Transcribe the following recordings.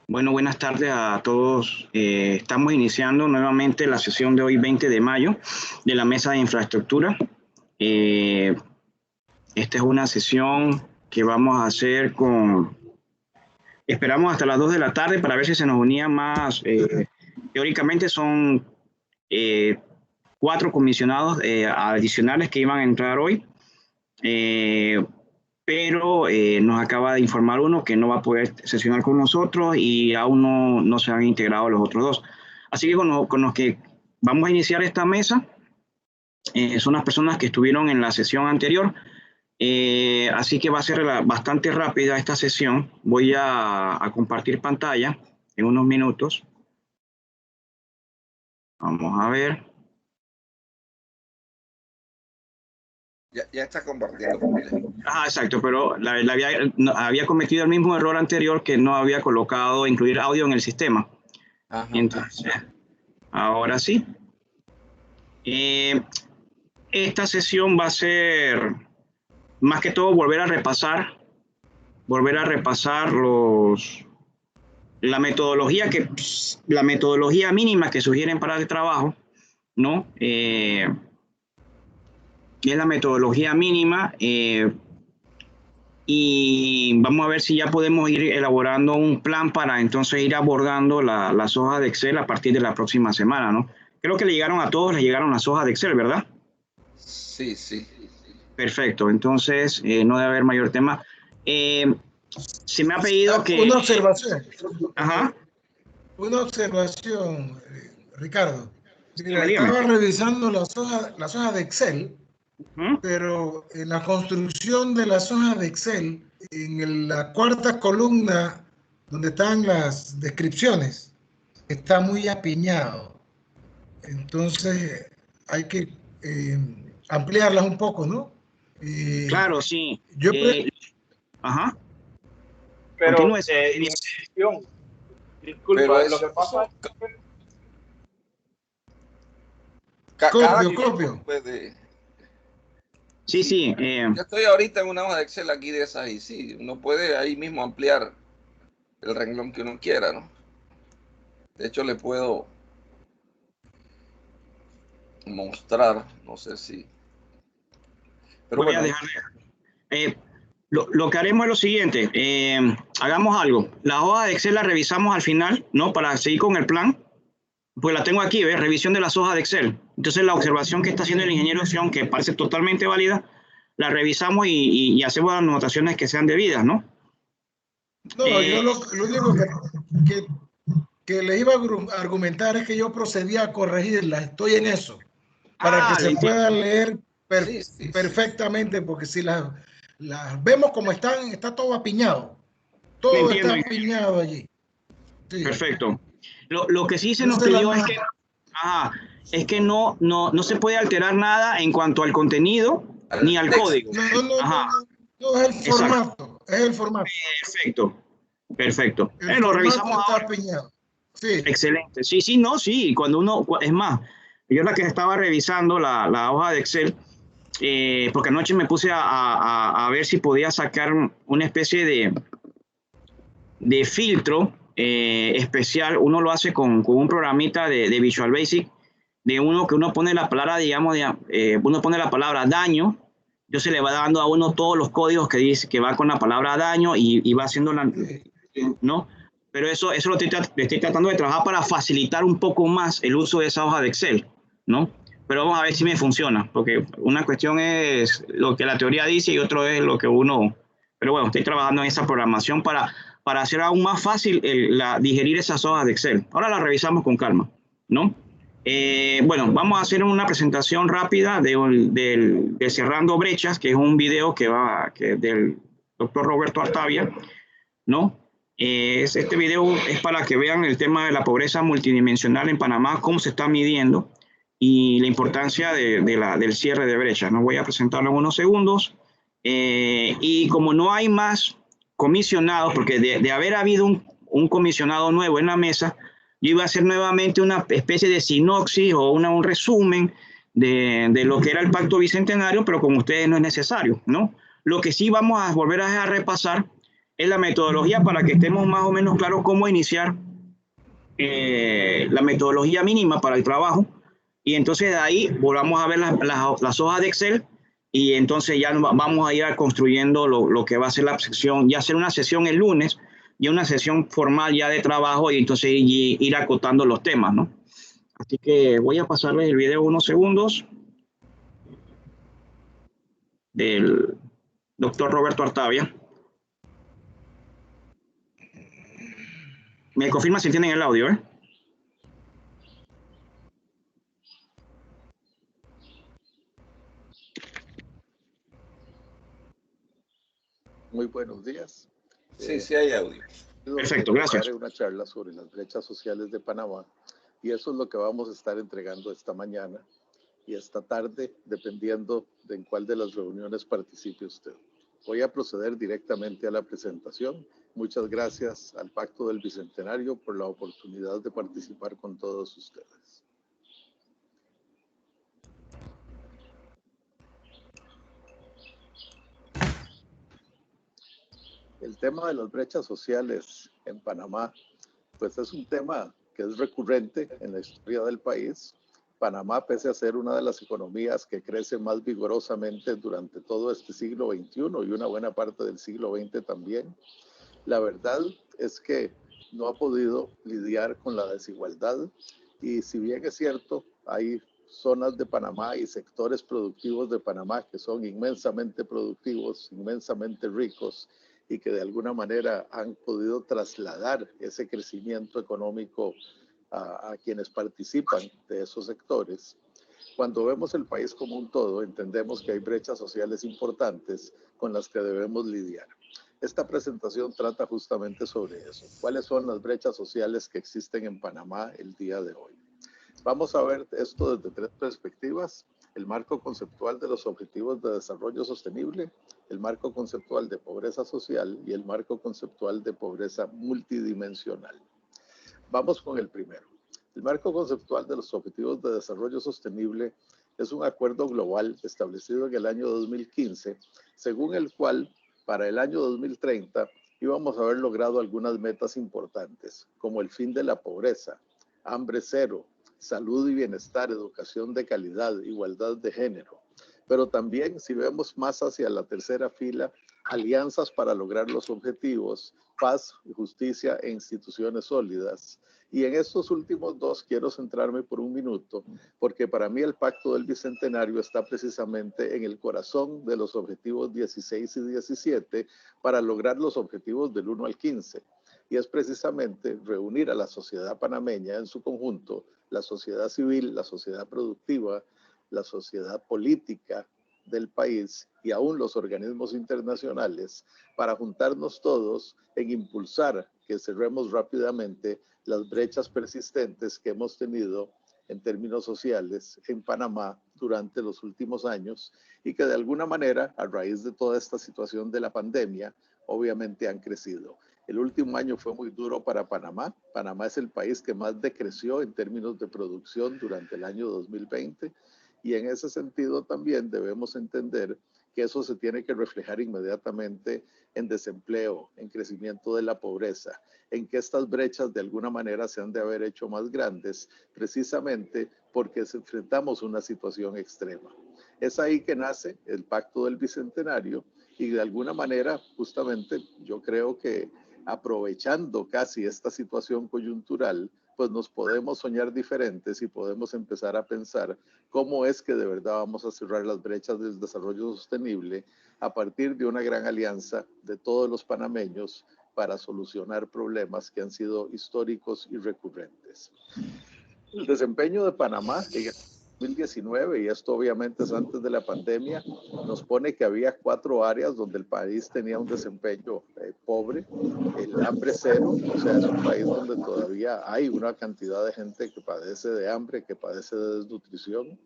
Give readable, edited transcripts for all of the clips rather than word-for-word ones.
Bueno, buenas tardes a todos. Estamos iniciando nuevamente la sesión de hoy, 20 de mayo, de la Mesa de Infraestructura. Esta es una sesión que vamos a hacer esperamos hasta las 2 de la tarde para ver si se nos unían más. Teóricamente son 4 comisionados adicionales que iban a entrar hoy. Pero nos acaba de informar uno que no va a poder sesionar con nosotros y aún no se han integrado los otros dos. Así que con los que vamos a iniciar esta mesa son las personas que estuvieron en la sesión anterior. Así que va a ser bastante rápida esta sesión. Voy a compartir pantalla en unos minutos. Vamos a ver. Ya está compartiendo. Exacto, pero había cometido el mismo error anterior que no había colocado incluir audio en el sistema. Ajá. Entonces, ahora sí. Esta sesión va a ser más que todo volver a repasar la metodología mínima que sugieren para el trabajo, ¿no? Es la metodología mínima y vamos a ver si ya podemos ir elaborando un plan para entonces ir abordando las hojas de Excel a partir de la próxima semana, ¿no? Creo que a todos les llegaron las hojas de Excel, ¿verdad? Sí, sí. Perfecto, entonces no debe haber mayor tema. Se me ha pedido que... Una observación. Ajá. Una observación, Ricardo. Mira, estaba revisando las hojas de Excel, pero en la construcción de las hojas de Excel, en la cuarta columna donde están las descripciones, está muy apiñado. Entonces hay que ampliarlas un poco, ¿no? Claro, sí. Ajá. Pero disculpa, lo que pasa es que... Copio. Sí, sí. Yo estoy ahorita en una hoja de Excel aquí de esas y sí, uno puede ahí mismo ampliar el renglón que uno quiera, ¿no? De hecho, le puedo mostrar, no sé si... Pero voy a dejar. Lo que haremos es lo siguiente, hagamos algo. La hoja de Excel la revisamos al final, ¿no? Para seguir con el plan. Pues la tengo aquí, ¿ves? Revisión de las hojas de Excel. Entonces la observación que está haciendo el ingeniero de acción, que parece totalmente válida, la revisamos y hacemos las anotaciones que sean debidas, ¿no? No, yo lo único que le iba a argumentar es que yo procedía a corregirla. Estoy en eso. Para que se pueda leer perfectamente, porque si las vemos como están, está todo apiñado. Todo está apiñado allí. Sí. Perfecto. Lo que sí se nos pidió es que no se puede alterar nada en cuanto al contenido ni al código. No, es el formato. Es el formato. Perfecto. Lo revisamos ahora. Sí. Excelente. Sí. Cuando uno, es más, yo la que estaba revisando la hoja de Excel, porque anoche me puse a ver si podía sacar una especie de filtro especial. Uno lo hace con un programita de Visual Basic, que uno pone la palabra, digamos, uno pone la palabra daño, yo se le va dando a uno todos los códigos que dice que va con la palabra daño y va haciendo ¿no? Pero eso lo estoy tratando de trabajar para facilitar un poco más el uso de esa hoja de Excel, ¿no? Pero vamos a ver si me funciona, porque una cuestión es lo que la teoría dice y otro es lo que uno... Pero bueno, estoy trabajando en esa programación para hacer aún más fácil digerir esas hojas de Excel. Ahora las revisamos con calma, ¿no? Bueno, vamos a hacer una presentación rápida de Cerrando Brechas, que es un video del doctor Roberto Artavia, ¿no? Este video es para que vean el tema de la pobreza multidimensional en Panamá, cómo se está midiendo y la importancia del cierre de brechas. No voy a presentarlo en unos segundos. Y como no hay más comisionados, porque de haber habido un comisionado nuevo en la mesa, yo iba a hacer nuevamente una especie de sinopsis o un resumen de lo que era el Pacto Bicentenario, pero con ustedes no es necesario, ¿no? Lo que sí vamos a volver a repasar es la metodología para que estemos más o menos claros cómo iniciar la metodología mínima para el trabajo. Y entonces de ahí volvamos a ver las hojas de Excel y entonces ya vamos a ir construyendo lo que va a ser la sesión, ya hacer una sesión el lunes y una sesión formal ya de trabajo y entonces ir acotando los temas, ¿no? Así que voy a pasarles el video unos segundos del doctor Roberto Artavia. Me confirma si tienen el audio, ¿eh? Muy buenos días. Sí, sí hay audio. Perfecto, gracias. Una charla sobre las brechas sociales de Panamá y eso es lo que vamos a estar entregando esta mañana y esta tarde, dependiendo de en cuál de las reuniones participe usted. Voy a proceder directamente a la presentación. Muchas gracias al Pacto del Bicentenario por la oportunidad de participar con todos ustedes. El tema de las brechas sociales en Panamá, pues es un tema que es recurrente en la historia del país. Panamá, pese a ser una de las economías que crece más vigorosamente durante todo este siglo XXI y una buena parte del siglo XX también, la verdad es que no ha podido lidiar con la desigualdad y si bien es cierto, hay zonas de Panamá y sectores productivos de Panamá que son inmensamente productivos, inmensamente ricos y que de alguna manera han podido trasladar ese crecimiento económico a quienes participan de esos sectores. Cuando vemos el país como un todo, entendemos que hay brechas sociales importantes con las que debemos lidiar. Esta presentación trata justamente sobre eso. ¿Cuáles son las brechas sociales que existen en Panamá el día de hoy? Vamos a ver esto desde tres perspectivas. El marco conceptual de los Objetivos de Desarrollo Sostenible, el marco conceptual de pobreza social y el marco conceptual de pobreza multidimensional. Vamos con el primero. El marco conceptual de los Objetivos de Desarrollo Sostenible es un acuerdo global establecido en el año 2015, según el cual para el año 2030 íbamos a haber logrado algunas metas importantes, como el fin de la pobreza, hambre cero, salud y bienestar, educación de calidad, igualdad de género. Pero también, si vemos más hacia la tercera fila, alianzas para lograr los objetivos, paz, justicia e instituciones sólidas. Y en estos últimos dos quiero centrarme por un minuto, porque para mí el Pacto del Bicentenario está precisamente en el corazón de los objetivos 16 y 17 para lograr los objetivos del 1 al 15. Y es precisamente reunir a la sociedad panameña en su conjunto, la sociedad civil, la sociedad productiva, la sociedad política del país y aún los organismos internacionales para juntarnos todos en impulsar que cerremos rápidamente las brechas persistentes que hemos tenido en términos sociales en Panamá durante los últimos años y que de alguna manera, a raíz de toda esta situación de la pandemia, obviamente han crecido. El último año fue muy duro para Panamá. Panamá es el país que más decreció en términos de producción durante el año 2020 y en ese sentido también debemos entender que eso se tiene que reflejar inmediatamente en desempleo, en crecimiento de la pobreza, en que estas brechas de alguna manera se han de haber hecho más grandes, precisamente porque enfrentamos una situación extrema. Es ahí que nace el Pacto del Bicentenario y de alguna manera, justamente, yo creo que aprovechando casi esta situación coyuntural, pues nos podemos soñar diferentes y podemos empezar a pensar cómo es que de verdad vamos a cerrar las brechas del desarrollo sostenible a partir de una gran alianza de todos los panameños para solucionar problemas que han sido históricos y recurrentes. El desempeño de Panamá en el 2019, y esto obviamente es antes de la pandemia, nos pone que había 4 áreas donde el país tenía un desempeño pobre, el hambre cero, o sea, es un país donde todavía hay una cantidad de gente que padece de hambre, que padece de desnutrición.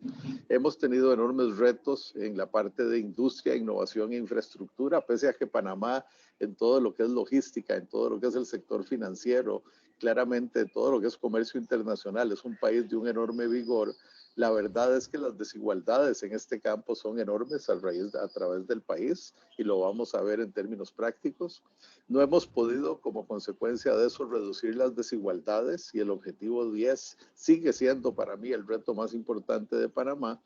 Hemos tenido enormes retos en la parte de industria, innovación e infraestructura, pese a que Panamá en todo lo que es logística, en todo lo que es el sector financiero, claramente todo lo que es comercio internacional, es un país de un enorme vigor. La verdad es que las desigualdades en este campo son enormes a través del país y lo vamos a ver en términos prácticos. No hemos podido, como consecuencia de eso, reducir las desigualdades y el objetivo 10 sigue siendo para mí el reto más importante de Panamá.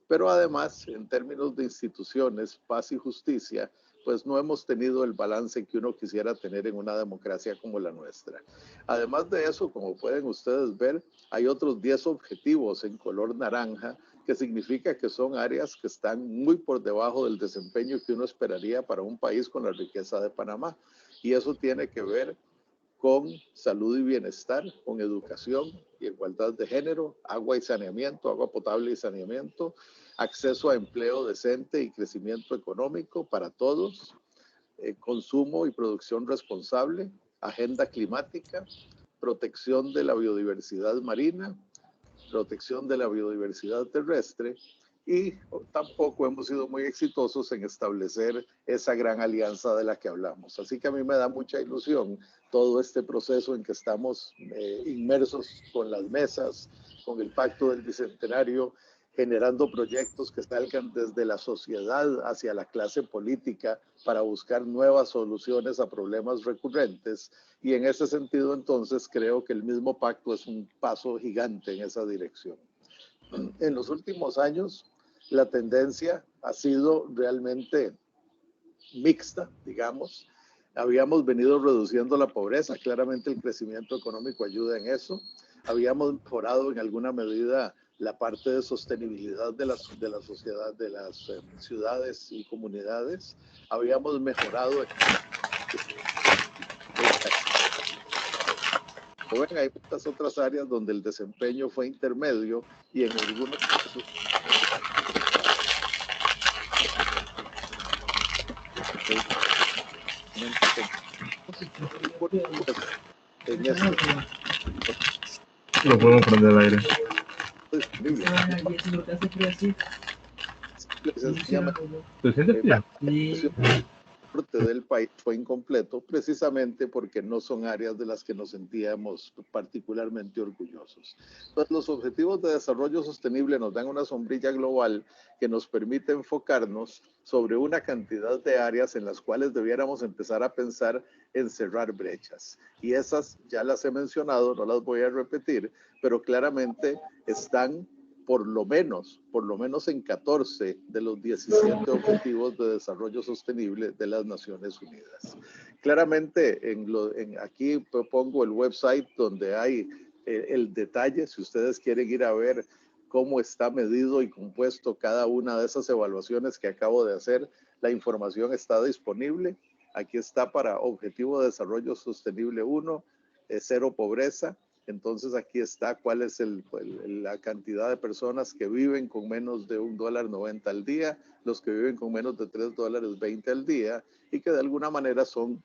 Pero además, en términos de instituciones, paz y justicia, pues no hemos tenido el balance que uno quisiera tener en una democracia como la nuestra. Además de eso, como pueden ustedes ver, hay otros 10 objetivos en color naranja, que significa que son áreas que están muy por debajo del desempeño que uno esperaría para un país con la riqueza de Panamá. Y eso tiene que ver con salud y bienestar, con educación y igualdad de género, agua y saneamiento, agua potable y saneamiento, acceso a empleo decente y crecimiento económico para todos, consumo y producción responsable, agenda climática, protección de la biodiversidad marina, protección de la biodiversidad terrestre, y tampoco hemos sido muy exitosos en establecer esa gran alianza de la que hablamos. Así que a mí me da mucha ilusión todo este proceso en que estamos inmersos con las mesas, con el Pacto del Bicentenario, generando proyectos que salgan desde la sociedad hacia la clase política para buscar nuevas soluciones a problemas recurrentes. Y en ese sentido, entonces, creo que el mismo pacto es un paso gigante en esa dirección. En los últimos años, la tendencia ha sido realmente mixta, digamos. Habíamos venido reduciendo la pobreza, claramente el crecimiento económico ayuda en eso. Habíamos mejorado en alguna medida la parte de sostenibilidad de la sociedad, de las ciudades y comunidades. Habíamos mejorado. Bueno, hay muchas otras áreas donde el desempeño fue intermedio y en algunos casos en eso lo podemos prender al aire. ¿Te sientes bien? El norte del país fue incompleto precisamente porque no son áreas de las que nos sentíamos particularmente orgullosos. Entonces, los objetivos de desarrollo sostenible nos dan una sombrilla global que nos permite enfocarnos sobre una cantidad de áreas en las cuales debiéramos empezar a pensar en cerrar brechas. Y esas ya las he mencionado, no las voy a repetir, pero claramente están por lo menos en 14 de los 17 objetivos de desarrollo sostenible de las Naciones Unidas. Claramente, aquí pongo el website donde hay el detalle, si ustedes quieren ir a ver cómo está medido y compuesto cada una de esas evaluaciones que acabo de hacer, la información está disponible. Aquí está para Objetivo de Desarrollo Sostenible 1, cero pobreza. Entonces aquí está cuál es la cantidad de personas que viven con menos de $1.90 al día, los que viven con menos de $3.20 al día y que de alguna manera son,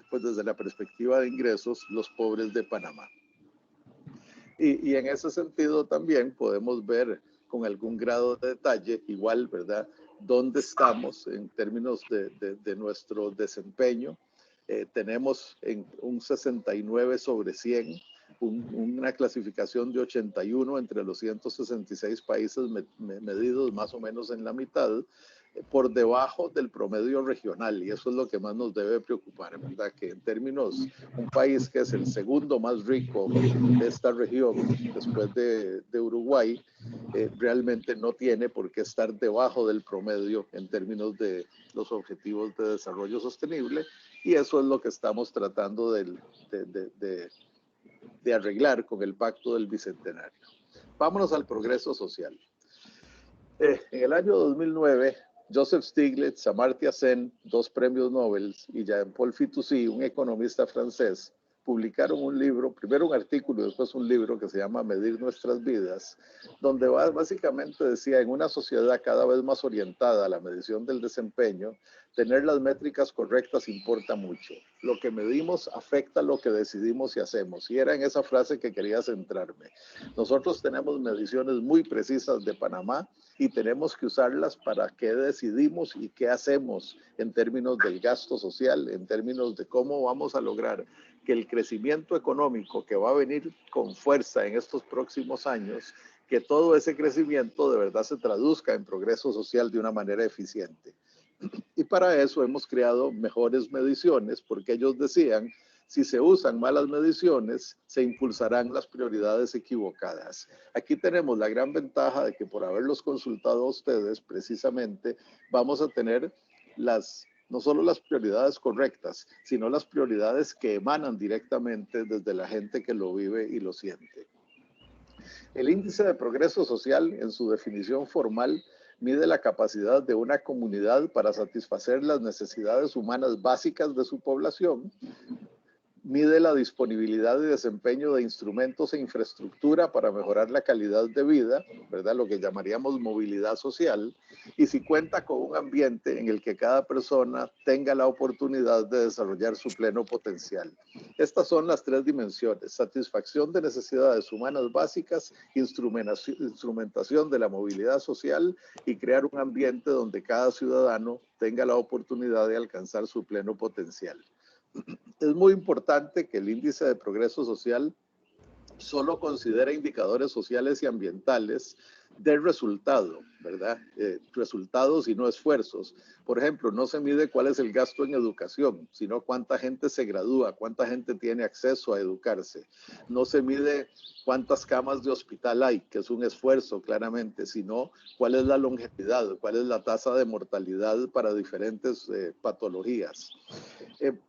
pues desde la perspectiva de ingresos, los pobres de Panamá. Y en ese sentido también podemos ver con algún grado de detalle, igual, ¿verdad?, dónde estamos en términos de nuestro desempeño. Tenemos en un 69 sobre 100, una clasificación de 81 entre los 166 países medidos más o menos en la mitad, por debajo del promedio regional, y eso es lo que más nos debe preocupar, ¿verdad? Que en términos, un país que es el segundo más rico de esta región, después de Uruguay, realmente no tiene por qué estar debajo del promedio en términos de los objetivos de desarrollo sostenible, y eso es lo que estamos tratando de arreglar con el Pacto del Bicentenario. Vámonos al progreso social. En el año 2009, Joseph Stiglitz, Amartya Sen, 2 premios Nobel, y Jean-Paul Fitoussi, un economista francés, publicaron un libro, primero un artículo y después un libro que se llama Medir nuestras vidas, donde básicamente decía, en una sociedad cada vez más orientada a la medición del desempeño, tener las métricas correctas importa mucho. Lo que medimos afecta lo que decidimos y hacemos. Y era en esa frase que quería centrarme. Nosotros tenemos mediciones muy precisas de Panamá y tenemos que usarlas para qué decidimos y qué hacemos en términos del gasto social, en términos de cómo vamos a lograr que el crecimiento económico que va a venir con fuerza en estos próximos años que todo ese crecimiento de verdad se traduzca en progreso social de una manera eficiente. Y para eso hemos creado mejores mediciones, porque ellos decían, si se usan malas mediciones, se impulsarán las prioridades equivocadas. Aquí tenemos la gran ventaja de que por haberlos consultado a ustedes, precisamente, vamos a tener no solo las prioridades correctas, sino las prioridades que emanan directamente desde la gente que lo vive y lo siente. El índice de progreso social, en su definición formal, mide la capacidad de una comunidad para satisfacer las necesidades humanas básicas de su población, mide la disponibilidad y desempeño de instrumentos e infraestructura para mejorar la calidad de vida, ¿verdad? Lo que llamaríamos movilidad social, y si cuenta con un ambiente en el que cada persona tenga la oportunidad de desarrollar su pleno potencial. Estas son las tres dimensiones: satisfacción de necesidades humanas básicas, instrumentación de la movilidad social y crear un ambiente donde cada ciudadano tenga la oportunidad de alcanzar su pleno potencial. Es muy importante que el índice de progreso social solo considera indicadores sociales y ambientales de resultado, ¿verdad? Resultados y no esfuerzos. Por ejemplo, no se mide cuál es el gasto en educación, sino cuánta gente se gradúa, cuánta gente tiene acceso a educarse. No se mide cuántas camas de hospital hay, que es un esfuerzo claramente, sino cuál es la longevidad, cuál es la tasa de mortalidad para diferentes patologías.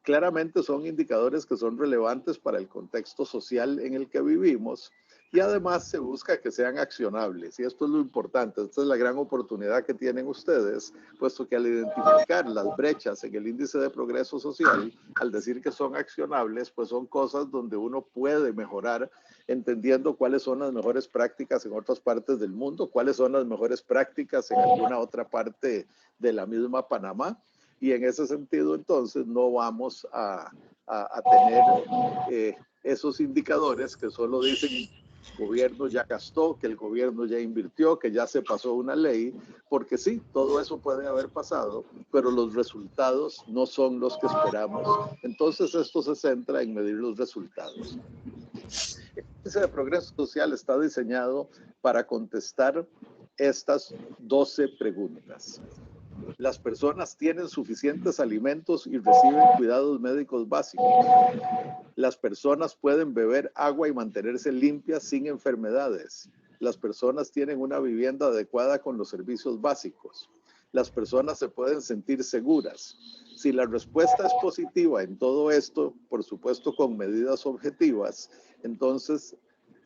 Claramente son indicadores que son relevantes para el contexto social en el que vivimos, y además se busca que sean accionables, y esto es lo importante. Esta es la gran oportunidad que tienen ustedes, puesto que al identificar las brechas en el índice de progreso social, al decir que son accionables, pues son cosas donde uno puede mejorar, entendiendo cuáles son las mejores prácticas en otras partes del mundo, cuáles son las mejores prácticas en alguna otra parte de la misma Panamá. Y en ese sentido, entonces, no vamos a tener esos indicadores que solo dicen el gobierno ya gastó, que el gobierno ya invirtió, que ya se pasó una ley, porque sí, todo eso puede haber pasado, pero los resultados no son los que esperamos. Entonces, esto se centra en medir los resultados. El índice de progreso social está diseñado para contestar estas 12 preguntas. Las personas tienen suficientes alimentos y reciben cuidados médicos básicos. Las personas pueden beber agua y mantenerse limpias sin enfermedades. Las personas tienen una vivienda adecuada con los servicios básicos. Las personas se pueden sentir seguras. Si la respuesta es positiva en todo esto, por supuesto con medidas objetivas, entonces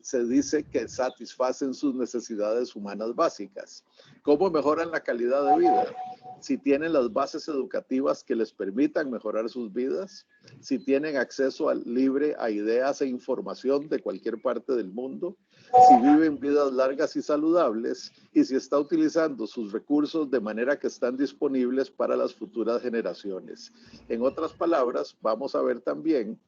se dice que satisfacen sus necesidades humanas básicas. ¿Cómo mejoran la calidad de vida? Si tienen las bases educativas que les permitan mejorar sus vidas, si tienen acceso libre a ideas e información de cualquier parte del mundo, si viven vidas largas y saludables, y si está utilizando sus recursos de manera que están disponibles para las futuras generaciones. En otras palabras, vamos a ver también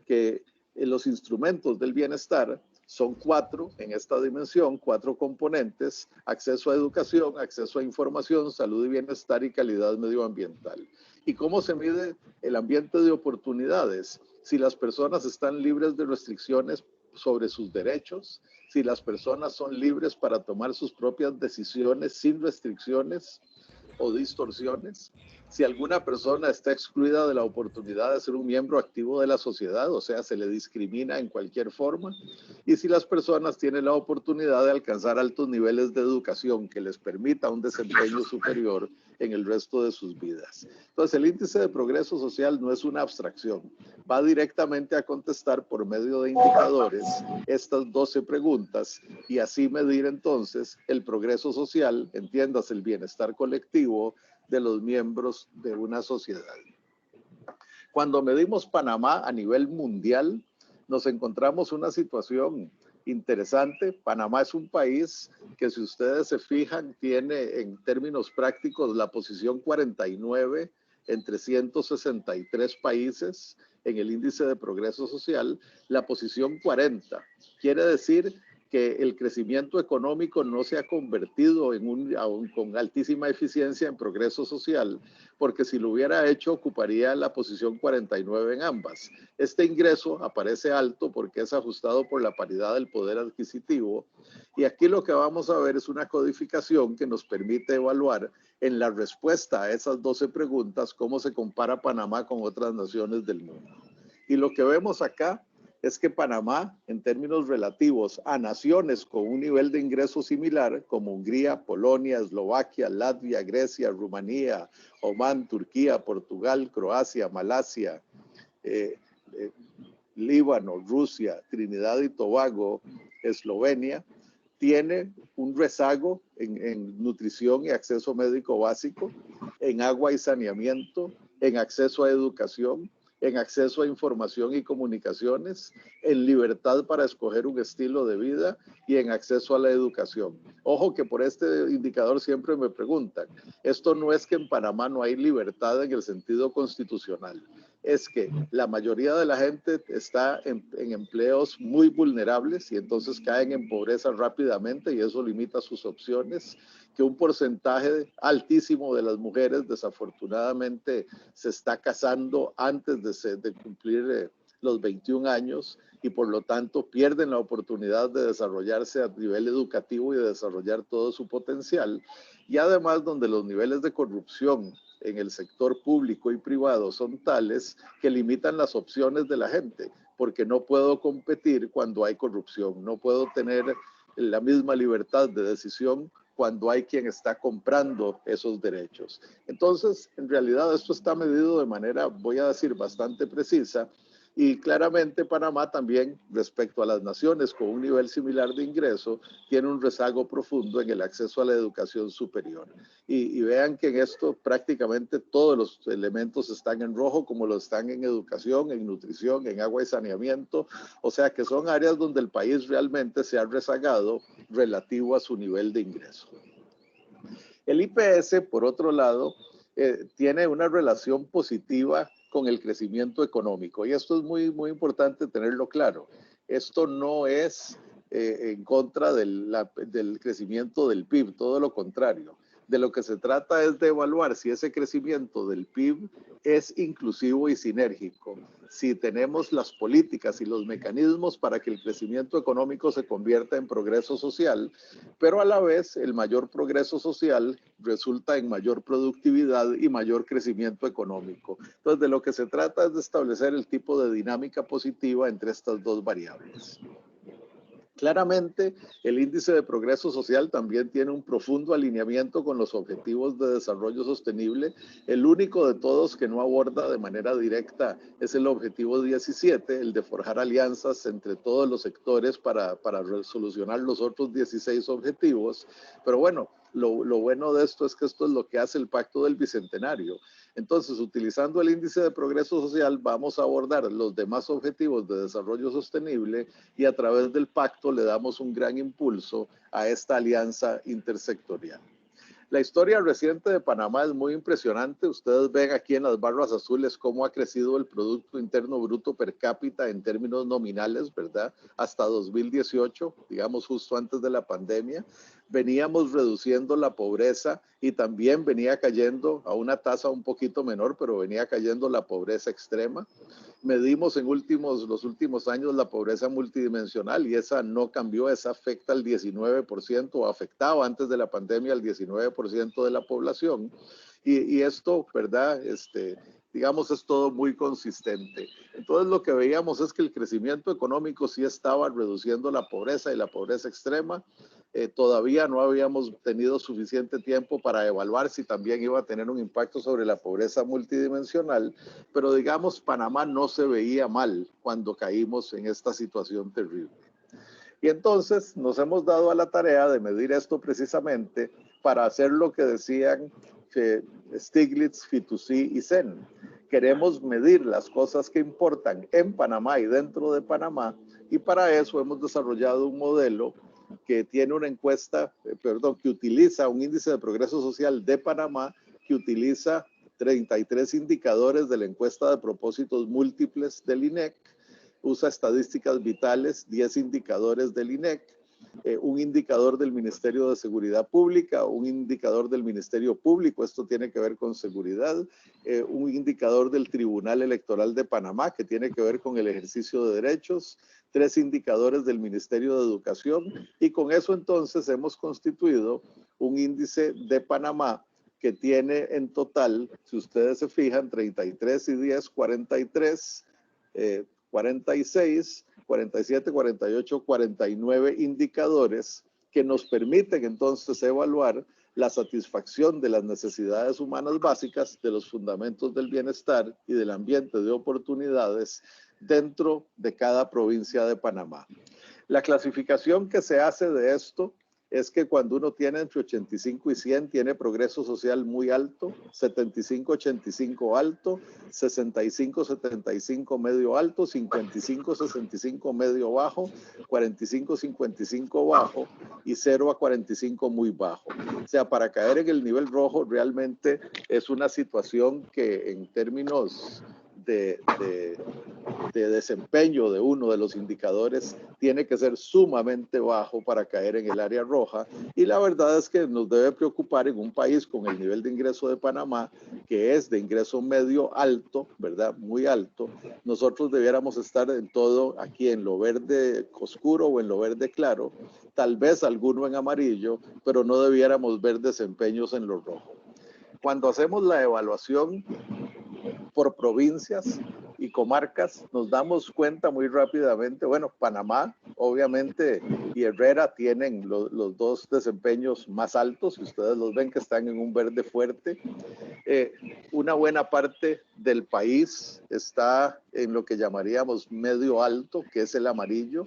que los instrumentos del bienestar son 4 en esta dimensión, 4 componentes: acceso a educación, acceso a información, salud y bienestar y calidad medioambiental. ¿Y cómo se mide el ambiente de oportunidades? Si las personas están libres de restricciones sobre sus derechos, si las personas son libres para tomar sus propias decisiones sin restricciones o distorsiones, si alguna persona está excluida de la oportunidad de ser un miembro activo de la sociedad, o sea, se le discrimina en cualquier forma, y si las personas tienen la oportunidad de alcanzar altos niveles de educación que les permita un desempeño superior en el resto de sus vidas. Entonces, el índice de progreso social no es una abstracción, va directamente a contestar por medio de indicadores estas 12 preguntas y así medir entonces el progreso social, entiéndase el bienestar colectivo de los miembros de una sociedad. Cuando medimos Panamá a nivel mundial, nos encontramos una situación interesante. Panamá es un país que, si ustedes se fijan, tiene en términos prácticos la posición 49 entre 163 países en el índice de progreso social, la posición 40. Quiere decir que el crecimiento económico no se ha convertido aún con altísima eficiencia en progreso social, porque si lo hubiera hecho ocuparía la posición 49 en ambas. Este ingreso aparece alto porque es ajustado por la paridad del poder adquisitivo, y aquí lo que vamos a ver es una codificación que nos permite evaluar en la respuesta a esas 12 preguntas cómo se compara Panamá con otras naciones del mundo. Y lo que vemos acá es que Panamá, en términos relativos a naciones con un nivel de ingreso similar, como Hungría, Polonia, Eslovaquia, Latvia, Grecia, Rumanía, Omán, Turquía, Portugal, Croacia, Malasia, Líbano, Rusia, Trinidad y Tobago, Eslovenia, tiene un rezago en nutrición y acceso médico básico, en agua y saneamiento, en acceso a educación, en acceso a información y comunicaciones, en libertad para escoger un estilo de vida y en acceso a la educación. Ojo que por este indicador siempre me preguntan, esto no es que en Panamá no hay libertad en el sentido constitucional, es que la mayoría de la gente está en empleos muy vulnerables y entonces caen en pobreza rápidamente y eso limita sus opciones, que un porcentaje altísimo de las mujeres desafortunadamente se está casando antes de cumplir los 21 años y por lo tanto pierden la oportunidad de desarrollarse a nivel educativo y de desarrollar todo su potencial, y además donde los niveles de corrupción en el sector público y privado son tales que limitan las opciones de la gente, porque no puedo competir cuando hay corrupción, no puedo tener la misma libertad de decisión cuando hay quien está comprando esos derechos. Entonces, en realidad esto está medido de manera, voy a decir, bastante precisa, y claramente Panamá también, respecto a las naciones con un nivel similar de ingreso, tiene un rezago profundo en el acceso a la educación superior. Y vean que en esto prácticamente todos los elementos están en rojo, como lo están en educación, en nutrición, en agua y saneamiento. O sea que son áreas donde el país realmente se ha rezagado relativo a su nivel de ingreso. El IPS, por otro lado, tiene una relación positiva con el crecimiento económico. Y esto es muy, muy importante tenerlo claro. Esto no es en contra del crecimiento del PIB, todo lo contrario. De lo que se trata es de evaluar si ese crecimiento del PIB es inclusivo y sinérgico, si tenemos las políticas y los mecanismos para que el crecimiento económico se convierta en progreso social, pero a la vez el mayor progreso social resulta en mayor productividad y mayor crecimiento económico. Entonces, de lo que se trata es de establecer el tipo de dinámica positiva entre estas dos variables. Claramente, el índice de progreso social también tiene un profundo alineamiento con los objetivos de desarrollo sostenible. El único de todos que no aborda de manera directa es el objetivo 17, el de forjar alianzas entre todos los sectores para solucionar los otros 16 objetivos. Pero bueno, lo bueno de esto es que esto es lo que hace el Pacto del Bicentenario. Entonces, utilizando el índice de progreso social, vamos a abordar los demás objetivos de desarrollo sostenible y a través del pacto le damos un gran impulso a esta alianza intersectorial. La historia reciente de Panamá es muy impresionante. Ustedes ven aquí en las barras azules cómo ha crecido el Producto Interno Bruto per cápita en términos nominales, ¿verdad? Hasta 2018, digamos justo antes de la pandemia. Veníamos reduciendo la pobreza y también venía cayendo a una tasa un poquito menor, pero venía cayendo la pobreza extrema. Medimos en los últimos años la pobreza multidimensional y esa no cambió, esa afecta al 19%, o afectaba antes de la pandemia al 19% de la población. Y esto, ¿verdad? Digamos, es todo muy consistente. Entonces, lo que veíamos es que el crecimiento económico sí estaba reduciendo la pobreza y la pobreza extrema. Todavía no habíamos tenido suficiente tiempo para evaluar si también iba a tener un impacto sobre la pobreza multidimensional, pero digamos, Panamá no se veía mal cuando caímos en esta situación terrible. Y entonces nos hemos dado a la tarea de medir esto precisamente para hacer lo que decían Stiglitz, Fitoussi y Sen. Queremos medir las cosas que importan en Panamá y dentro de Panamá, y para eso hemos desarrollado un modelo que tiene una encuesta, que utiliza un índice de progreso social de Panamá, que utiliza 33 indicadores de la encuesta de propósitos múltiples del INEC, usa estadísticas vitales, 10 indicadores del INEC, un indicador del Ministerio de Seguridad Pública, un indicador del Ministerio Público, esto tiene que ver con seguridad, un indicador del Tribunal Electoral de Panamá, que tiene que ver con el ejercicio de derechos, 3 indicadores del Ministerio de Educación, y con eso entonces hemos constituido un índice de Panamá que tiene en total, si ustedes se fijan, 33 y 10, 43, 46, 47, 48, 49 indicadores que nos permiten entonces evaluar la satisfacción de las necesidades humanas básicas, de los fundamentos del bienestar y del ambiente de oportunidades dentro de cada provincia de Panamá. La clasificación que se hace de esto es que cuando uno tiene entre 85 y 100, tiene progreso social muy alto, 75, 85 alto, 65, 75 medio alto, 55, 65 medio bajo, 45, 55 bajo y 0 a 45 muy bajo. O sea, para caer en el nivel rojo realmente es una situación que en términos de desempeño de uno de los indicadores tiene que ser sumamente bajo para caer en el área roja, y la verdad es que nos debe preocupar en un país con el nivel de ingreso de Panamá, que es de ingreso medio alto, ¿verdad? Muy alto. Nosotros debiéramos estar en todo aquí en lo verde oscuro o en lo verde claro, tal vez alguno en amarillo, pero no debiéramos ver desempeños en lo rojo. Cuando hacemos la evaluación por provincias y comarcas, nos damos cuenta muy rápidamente, bueno, Panamá, obviamente, y Herrera tienen los dos desempeños más altos, y ustedes los ven que están en un verde fuerte. Una buena parte del país está en lo que llamaríamos medio alto, que es el amarillo,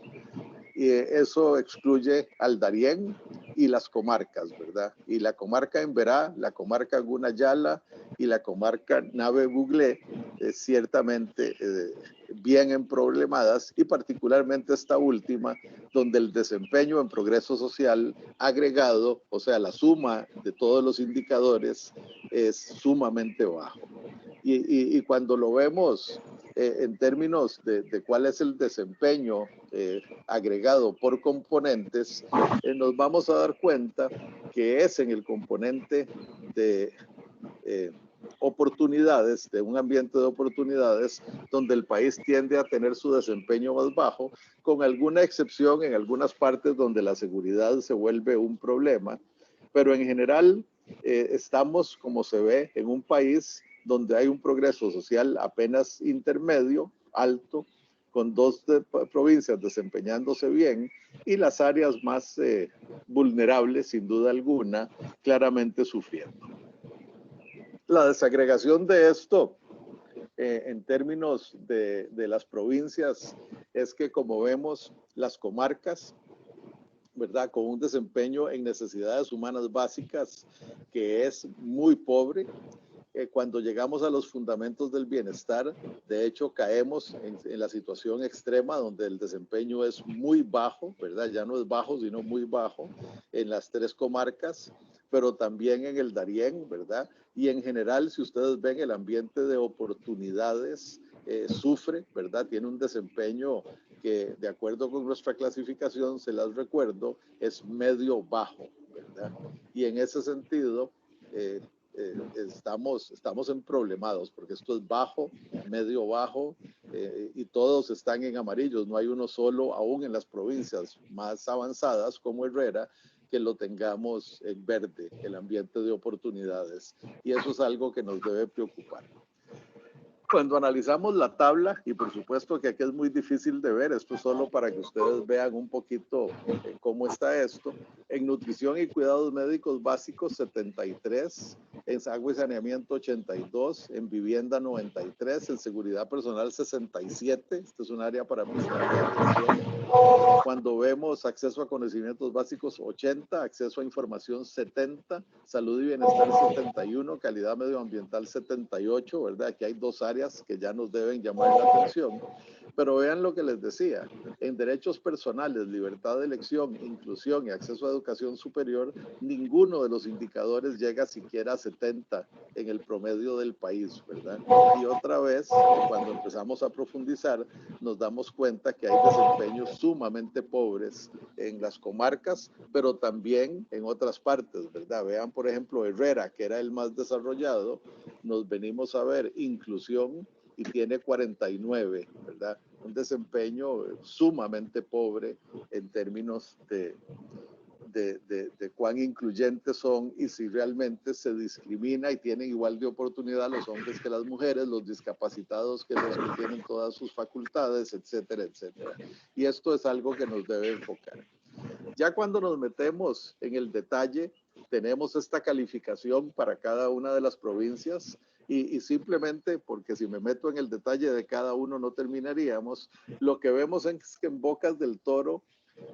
y eso excluye al Darién y las comarcas, ¿verdad? Y la comarca Emberá, la comarca Gunayala y la comarca Nave Buglé, ciertamente bien emproblemadas, y particularmente esta última, donde el desempeño en progreso social agregado, o sea, la suma de todos los indicadores, es sumamente bajo. Y cuando lo vemos en términos de cuál es el desempeño agregado por componentes, nos vamos a dar cuenta que es en el componente de oportunidades, de un ambiente de oportunidades, donde el país tiende a tener su desempeño más bajo, con alguna excepción en algunas partes donde la seguridad se vuelve un problema, pero en general estamos, como se ve, en un país donde hay un progreso social apenas intermedio, alto, con 2 provincias desempeñándose bien, y las áreas más vulnerables, sin duda alguna, claramente sufriendo. La desagregación de esto en términos de las provincias es que, como vemos, las comarcas, ¿verdad?, con un desempeño en necesidades humanas básicas que es muy pobre. Cuando llegamos a los fundamentos del bienestar, de hecho caemos en la situación extrema donde el desempeño es muy bajo, ¿verdad? Ya no es bajo, sino muy bajo en las 3 comarcas, pero también en el Darién, ¿verdad? Y en general, si ustedes ven, el ambiente de oportunidades sufre, ¿verdad? Tiene un desempeño que, de acuerdo con nuestra clasificación, se las recuerdo, es medio bajo, ¿verdad? Y en ese sentido, estamos emproblemados, porque esto es bajo, medio bajo, y todos están en amarillos. No hay uno solo, aún en las provincias más avanzadas como Herrera, que lo tengamos en verde, el ambiente de oportunidades. Y eso es algo que nos debe preocupar. Cuando analizamos la tabla, y por supuesto que aquí es muy difícil de ver, esto es solo para que ustedes vean un poquito cómo está esto. En nutrición y cuidados médicos básicos, 73, en agua y saneamiento, 82, en vivienda, 93, en seguridad personal, 67, este es un área para prestar atención. Cuando vemos acceso a conocimientos básicos, 80, acceso a información, 70, salud y bienestar, 71, calidad medioambiental, 78, ¿verdad? Aquí hay 2 áreas que ya nos deben llamar la atención. Pero vean lo que les decía, en derechos personales, libertad de elección, inclusión y acceso a educación superior, ninguno de los indicadores llega siquiera a 70 en el promedio del país, ¿verdad? Y otra vez, cuando empezamos a profundizar, nos damos cuenta que hay desempeños sumamente pobres en las comarcas, pero también en otras partes, ¿verdad? Vean, por ejemplo, Herrera, que era el más desarrollado, nos venimos a ver inclusión y tiene 49, ¿verdad? Un desempeño sumamente pobre en términos de cuán incluyentes son y si realmente se discrimina y tienen igual de oportunidad los hombres que las mujeres, los discapacitados que los que tienen todas sus facultades, etcétera, etcétera. Y esto es algo que nos debe enfocar. Ya cuando nos metemos en el detalle, tenemos esta calificación para cada una de las provincias y simplemente, porque si me meto en el detalle de cada uno no terminaríamos, lo que vemos es que en Bocas del Toro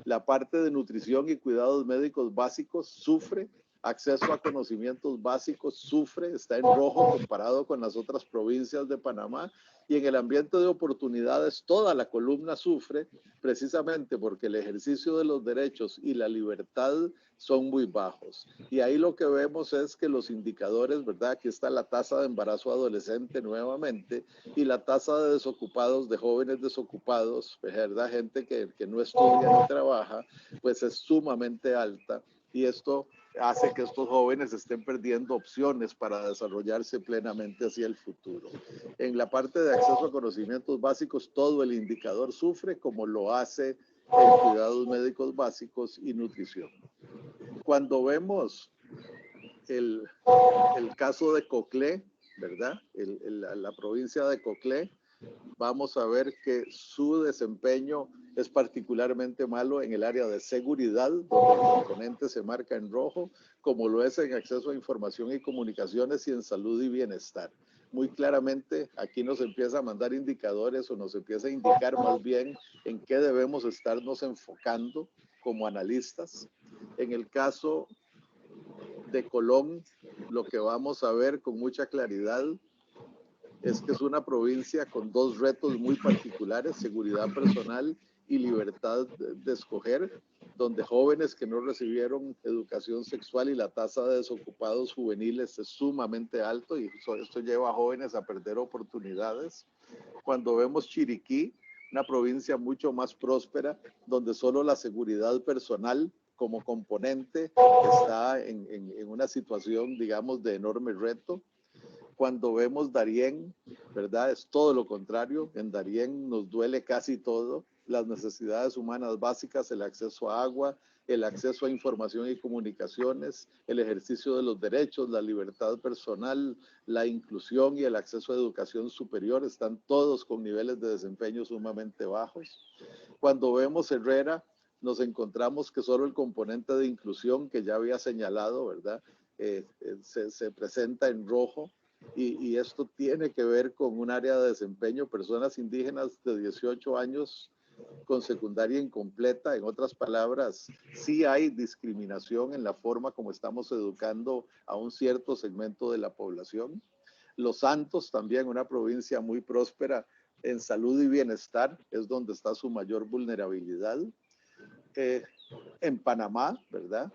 la parte de nutrición y cuidados médicos básicos sufre, acceso a conocimientos básicos sufre, está en rojo comparado con las otras provincias de Panamá, y en el ambiente de oportunidades toda la columna sufre precisamente porque el ejercicio de los derechos y la libertad son muy bajos. Y ahí lo que vemos es que los indicadores, ¿verdad? Aquí está la tasa de embarazo adolescente nuevamente y la tasa de desocupados, de jóvenes desocupados, ¿verdad? Gente que no estudia ni trabaja, pues es sumamente alta. Y esto hace que estos jóvenes estén perdiendo opciones para desarrollarse plenamente hacia el futuro. En la parte de acceso a conocimientos básicos, todo el indicador sufre como lo hace en cuidados médicos básicos y nutrición. Cuando vemos el caso de Coclé, ¿verdad? La provincia de Coclé, vamos a ver que su desempeño es particularmente malo en el área de seguridad, donde el componente se marca en rojo, como lo es en acceso a información y comunicaciones y en salud y bienestar. Muy claramente aquí nos empieza a mandar indicadores o nos empieza a indicar más bien en qué debemos estarnos enfocando como analistas. En el caso de Colón, lo que vamos a ver con mucha claridad es que es una provincia con dos retos muy particulares, seguridad personal y libertad de escoger, donde jóvenes que no recibieron educación sexual y la tasa de desocupados juveniles es sumamente alto y esto lleva a jóvenes a perder oportunidades. Cuando vemos Chiriquí, una provincia mucho más próspera, donde solo la seguridad personal como componente está en una situación, digamos, de enorme reto. Cuando vemos Darién, ¿verdad? Es todo lo contrario. En Darién nos duele casi todo. Las necesidades humanas básicas, el acceso a agua, el acceso a información y comunicaciones, el ejercicio de los derechos, la libertad personal, la inclusión y el acceso a educación superior están todos con niveles de desempeño sumamente bajos. Cuando vemos Herrera, nos encontramos que solo el componente de inclusión que ya había señalado, ¿verdad? Se presenta en rojo. Y esto tiene que ver con un área de desempeño, personas indígenas de 18 años con secundaria incompleta. En otras palabras, sí hay discriminación en la forma como estamos educando a un cierto segmento de la población. Los Santos, también una provincia muy próspera en salud y bienestar, es donde está su mayor vulnerabilidad. En Panamá, ¿verdad?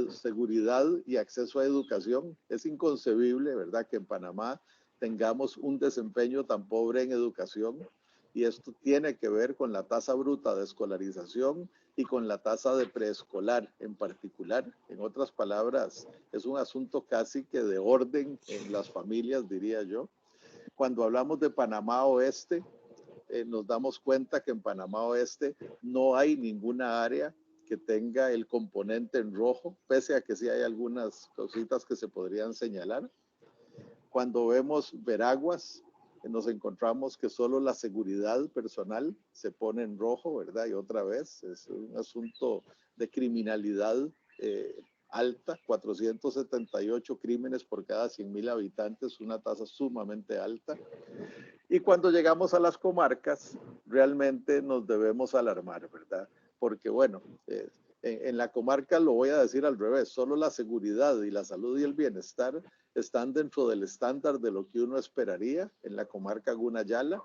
Seguridad y acceso a educación. Es inconcebible, ¿verdad?, que en Panamá tengamos un desempeño tan pobre en educación y esto tiene que ver con la tasa bruta de escolarización y con la tasa de preescolar en particular. En otras palabras, es un asunto casi que de orden en las familias, diría yo. Cuando hablamos de Panamá Oeste, nos damos cuenta que en Panamá Oeste no hay ninguna área que tenga el componente en rojo, pese a que sí hay algunas cositas que se podrían señalar. Cuando vemos Veraguas, nos encontramos que solo la seguridad personal se pone en rojo, ¿verdad? Y otra vez es un asunto de criminalidad alta, 478 crímenes por cada 100,000 habitantes, una tasa sumamente alta. Y cuando llegamos a las comarcas, realmente nos debemos alarmar, ¿verdad? Porque bueno, en la comarca lo voy a decir al revés, solo la seguridad y la salud y el bienestar están dentro del estándar de lo que uno esperaría en la comarca Gunayala,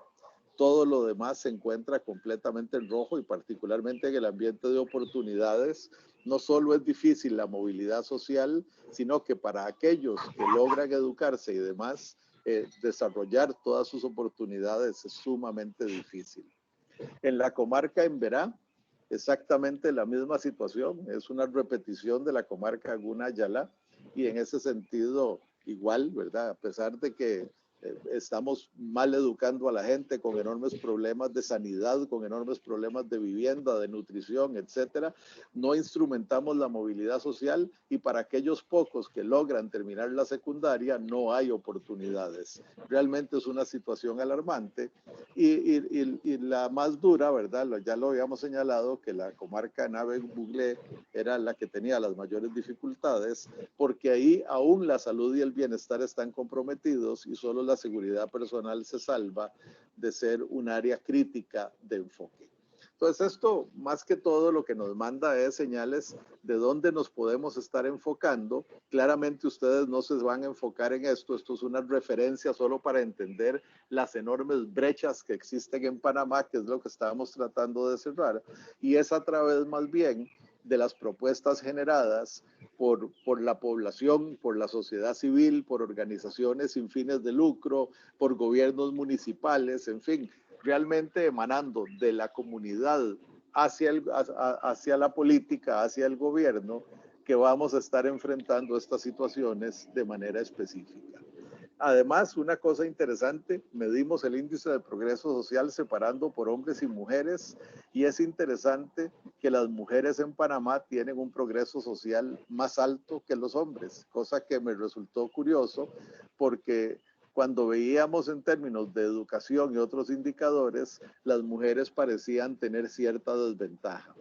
todo lo demás se encuentra completamente en rojo, y particularmente en el ambiente de oportunidades. No solo es difícil la movilidad social, sino que para aquellos que logran educarse y demás, desarrollar todas sus oportunidades es sumamente difícil. En la comarca Emberá, exactamente la misma situación, es una repetición de la comarca Gunayala, y en ese sentido igual, ¿verdad? A pesar de que estamos mal educando a la gente, con enormes problemas de sanidad, con enormes problemas de vivienda, de nutrición, etcétera, no instrumentamos la movilidad social, y para aquellos pocos que logran terminar la secundaria no hay oportunidades. Realmente es una situación alarmante, y la más dura, ¿verdad? Ya lo habíamos señalado, que la comarca Nave-Buglé era la que tenía las mayores dificultades, porque ahí aún la salud y el bienestar están comprometidos, y solo la seguridad personal se salva de ser un área crítica de enfoque. Entonces esto, más que todo, lo que nos manda es señales de dónde nos podemos estar enfocando. Claramente ustedes no se van a enfocar en esto es una referencia solo para entender las enormes brechas que existen en Panamá, que es lo que estábamos tratando de cerrar, y es a través más bien de las propuestas generadas por la población, por la sociedad civil, por organizaciones sin fines de lucro, por gobiernos municipales, en fin, realmente emanando de la comunidad hacia la política, hacia el gobierno, que vamos a estar enfrentando estas situaciones de manera específica. Además, una cosa interesante, medimos el índice de progreso social separando por hombres y mujeres, y es interesante que las mujeres en Panamá tienen un progreso social más alto que los hombres, cosa que me resultó curioso, porque cuando veíamos en términos de educación y otros indicadores, las mujeres parecían tener cierta desventaja.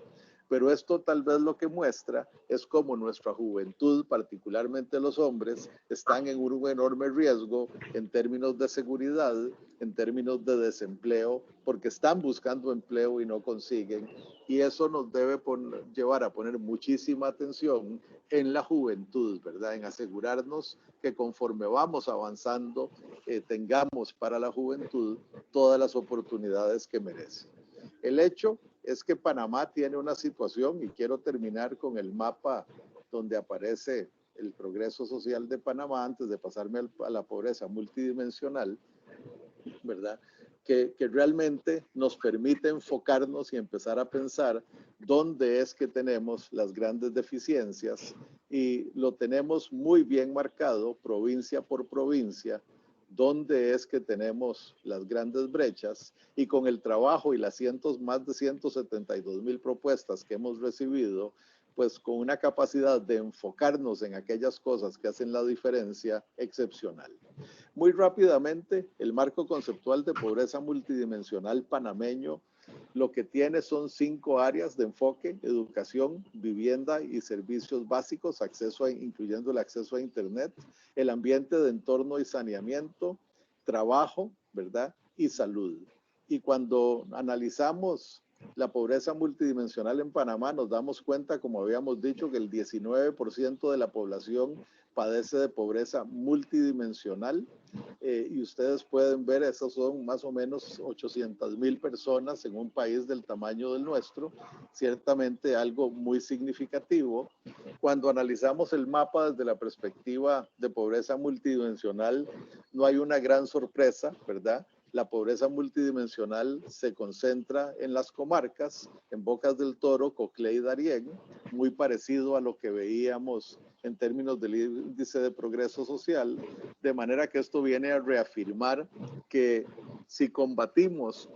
Pero esto tal vez lo que muestra es cómo nuestra juventud, particularmente los hombres, están en un enorme riesgo en términos de seguridad, en términos de desempleo, porque están buscando empleo y no consiguen. Y eso nos debe llevar a poner muchísima atención en la juventud, ¿verdad? En asegurarnos que conforme vamos avanzando, tengamos para la juventud todas las oportunidades que merece. El hecho es que Panamá tiene una situación, y quiero terminar con el mapa donde aparece el progreso social de Panamá antes de pasarme a la pobreza multidimensional, ¿verdad? Que realmente nos permite enfocarnos y empezar a pensar dónde es que tenemos las grandes deficiencias, y lo tenemos muy bien marcado provincia por provincia, dónde es que tenemos las grandes brechas, y con el trabajo y las más de 172,000 propuestas que hemos recibido, pues con una capacidad de enfocarnos en aquellas cosas que hacen la diferencia excepcional. Muy rápidamente, el marco conceptual de pobreza multidimensional panameño lo que tiene son 5 áreas de enfoque: educación, vivienda y servicios básicos, incluyendo el acceso a internet, el ambiente de entorno y saneamiento, trabajo, ¿verdad? Y salud. Y cuando analizamos la pobreza multidimensional en Panamá, nos damos cuenta, como habíamos dicho, que el 19% de la población padece de pobreza multidimensional, y ustedes pueden ver, esos son más o menos 800,000 personas en un país del tamaño del nuestro, ciertamente algo muy significativo. Cuando analizamos el mapa desde la perspectiva de pobreza multidimensional, no hay una gran sorpresa, ¿verdad? La pobreza multidimensional se concentra en las comarcas, en Bocas del Toro, Coclé y Darién, muy parecido a lo que veíamos en términos del índice de progreso social, de manera que esto viene a reafirmar que si combatimos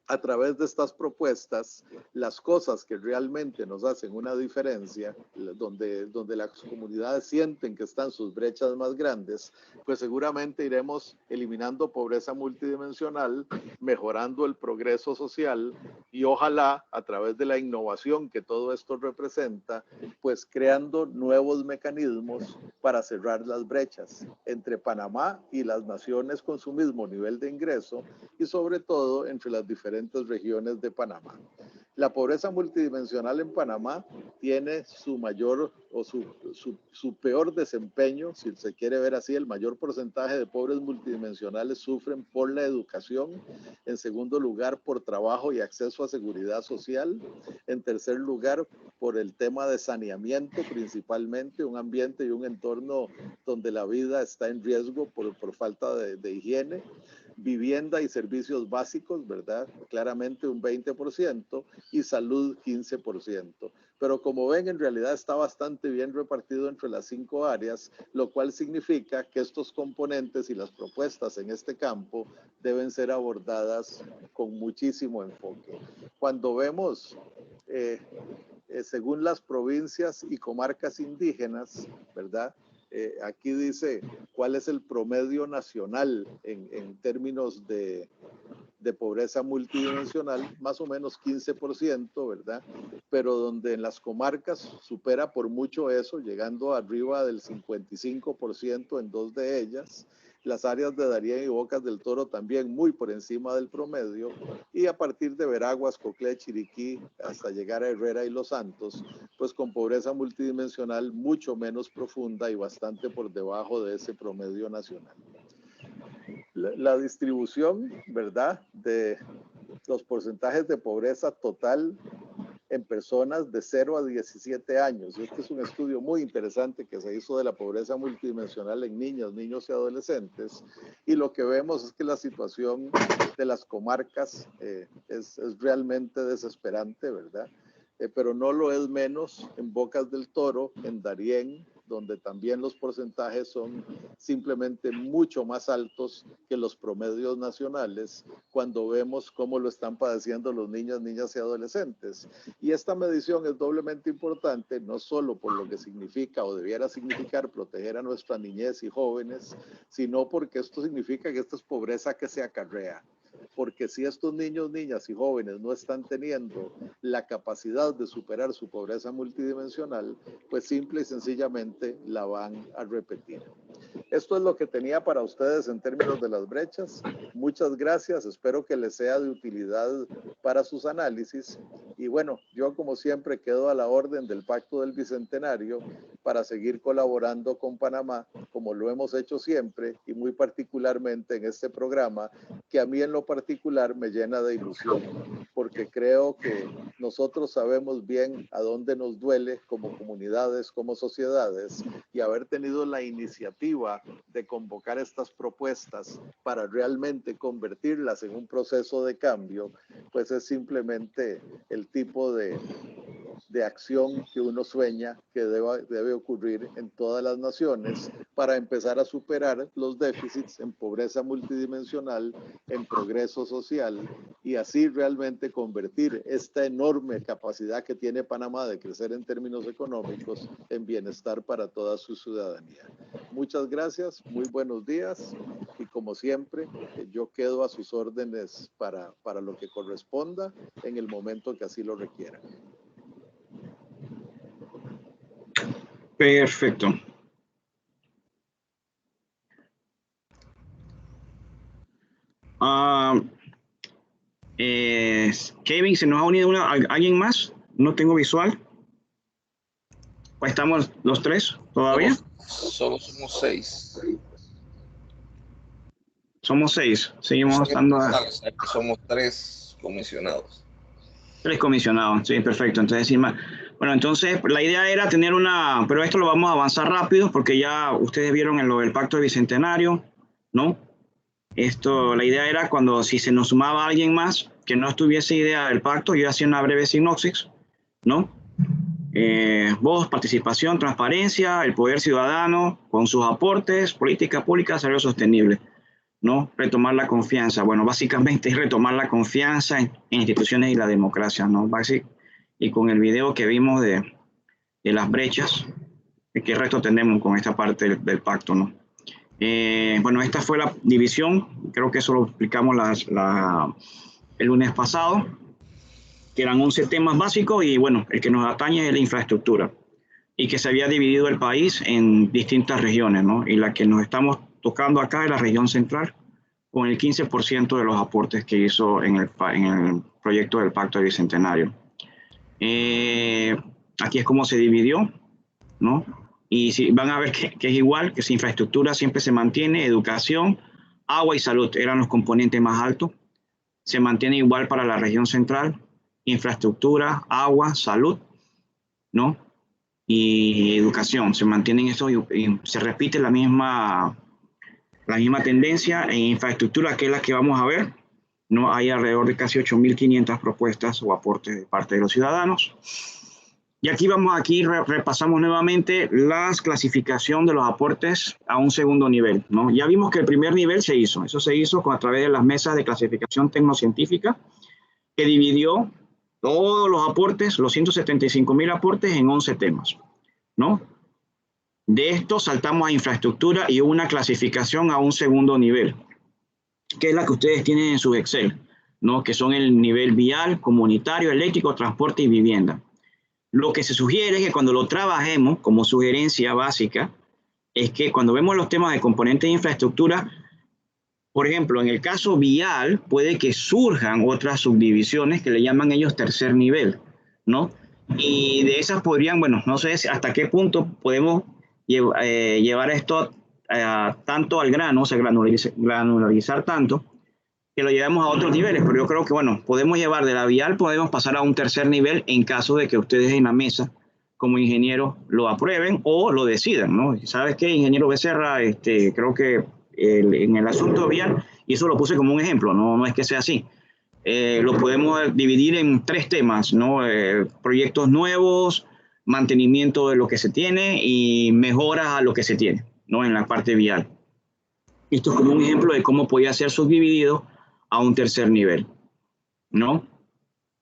a través de estas propuestas las cosas que realmente nos hacen una diferencia, donde las comunidades sienten que están sus brechas más grandes, pues seguramente iremos eliminando pobreza multidimensional, mejorando el progreso social, y ojalá a través de la innovación que todo esto representa, pues creando nuevos mecanismos para cerrar las brechas entre Panamá y las naciones con su mismo nivel de ingreso, y sobre todo entre las diferentes regiones de Panamá. La pobreza multidimensional en Panamá tiene su mayor o su peor desempeño, si se quiere ver así. El mayor porcentaje de pobres multidimensionales sufren por la educación, en segundo lugar por trabajo y acceso a seguridad social, en tercer lugar por el tema de saneamiento, principalmente un ambiente y un entorno donde la vida está en riesgo por falta de higiene, vivienda y servicios básicos, ¿verdad? Claramente un 20% y salud 15%. Pero como ven, en realidad está bastante bien repartido entre las 5 áreas, lo cual significa que estos componentes y las propuestas en este campo deben ser abordadas con muchísimo enfoque. Cuando vemos, según las provincias y comarcas indígenas, ¿verdad? Aquí dice cuál es el promedio nacional en términos de pobreza multidimensional, más o menos 15%, ¿verdad? Pero donde en las comarcas supera por mucho eso, llegando arriba del 55% en 2 de ellas. Las áreas de Darién y Bocas del Toro también muy por encima del promedio, y a partir de Veraguas, Coclé, Chiriquí, hasta llegar a Herrera y Los Santos, pues con pobreza multidimensional mucho menos profunda y bastante por debajo de ese promedio nacional. La distribución, ¿verdad?, de los porcentajes de pobreza total en personas de 0 a 17 años. Este es un estudio muy interesante que se hizo de la pobreza multidimensional en niños y adolescentes, y lo que vemos es que la situación de las comarcas es realmente desesperante, ¿verdad? Pero no lo es menos en Bocas del Toro, en Darién, donde también los porcentajes son simplemente mucho más altos que los promedios nacionales cuando vemos cómo lo están padeciendo los niños, niñas y adolescentes. Y esta medición es doblemente importante, no solo por lo que significa o debiera significar proteger a nuestra niñez y jóvenes, sino porque esto significa que esta es pobreza que se acarrea. Porque si estos niños, niñas y jóvenes no están teniendo la capacidad de superar su pobreza multidimensional, pues simple y sencillamente la van a repetir. Esto es lo que tenía para ustedes en términos de las brechas. Muchas gracias, espero que les sea de utilidad para sus análisis. Y bueno, yo como siempre quedo a la orden del Pacto del Bicentenario para seguir colaborando con Panamá, como lo hemos hecho siempre, y muy particularmente en este programa, que a mí en lo particular me llena de ilusión, porque creo que nosotros sabemos bien a dónde nos duele como comunidades, como sociedades, y haber tenido la iniciativa de convocar estas propuestas para realmente convertirlas en un proceso de cambio, pues es simplemente el tipo de acción que uno sueña que debe ocurrir en todas las naciones para empezar a superar los déficits en pobreza multidimensional, en progreso social, y así realmente convertir esta enorme capacidad que tiene Panamá de crecer en términos económicos en bienestar para toda su ciudadanía. Muchas gracias, muy buenos días, y como siempre, yo quedo a sus órdenes para lo que corresponda en el momento que así lo requieran. Perfecto. Kevin, ¿se nos ha unido alguien más? No tengo visual. ¿O estamos los tres todavía? Solo somos 6. Somos 6. Seguimos estando. Somos 3 comisionados. 3 comisionados, sí, perfecto. Entonces, bueno, entonces la idea era tener una, pero esto lo vamos a avanzar rápido porque ya ustedes vieron en lo del Pacto de Bicentenario, ¿no? La idea era cuando si se nos sumaba alguien más que no estuviese idea del pacto, yo hacía una breve sinopsis, ¿no? Voz, participación, transparencia, el poder ciudadano con sus aportes, política pública, desarrollo sostenible, ¿no? Retomar la confianza. Bueno, básicamente es retomar la confianza en instituciones y la democracia, ¿no? Y con el video que vimos de las brechas, ¿qué reto tenemos con esta parte del pacto, ¿no? Bueno, esta fue la división, creo que eso lo explicamos el lunes pasado, que eran 11 temas básicos y bueno, el que nos atañe es la infraestructura y que se había dividido el país en distintas regiones, ¿no? Y la que nos estamos tocando acá es la región central, con el 15% de los aportes que hizo en el proyecto del Pacto de Bicentenario. Aquí es como se dividió, ¿no? Y si van a ver que es igual, que su infraestructura siempre se mantiene, educación, agua y salud eran los componentes más altos. Se mantiene igual para la región central, infraestructura, agua, salud, ¿no? Y educación, se mantienen eso y se repite la misma tendencia en infraestructura, que es la que vamos a ver, ¿no? Hay alrededor de casi 8.500 propuestas o aportes de parte de los ciudadanos. Y aquí repasamos nuevamente la clasificación de los aportes a un segundo nivel, ¿no? Ya vimos que el primer nivel se hizo, eso se hizo a través de las mesas de clasificación tecnocientífica, que dividió todos los aportes, los 175.000 aportes en 11 temas, ¿no? De estos saltamos a infraestructura y una clasificación a un segundo nivel, que es la que ustedes tienen en su Excel, ¿no? Que son el nivel vial, comunitario, eléctrico, transporte y vivienda. Lo que se sugiere es que cuando lo trabajemos como sugerencia básica, es que cuando vemos los temas de componentes de infraestructura, por ejemplo, en el caso vial, puede que surjan otras subdivisiones que le llaman ellos tercer nivel, ¿no? Y de esas podrían, bueno, no sé hasta qué punto podemos llevar esto tanto al grano, o sea, granularizar tanto, que lo llevamos a otros niveles, pero yo creo que, bueno, podemos llevar de la vial, podemos pasar a un tercer nivel en caso de que ustedes en la mesa, como ingenieros, lo aprueben o lo decidan, ¿no? ¿Sabes qué, ingeniero Becerra? Creo que en el asunto vial, y eso lo puse como un ejemplo, no es que sea así, lo podemos dividir en 3 temas, ¿no? Proyectos nuevos, mantenimiento de lo que se tiene y mejoras a lo que se tiene, ¿no? En la parte vial. Esto es como un ejemplo de cómo podía ser subdividido a un tercer nivel, ¿no?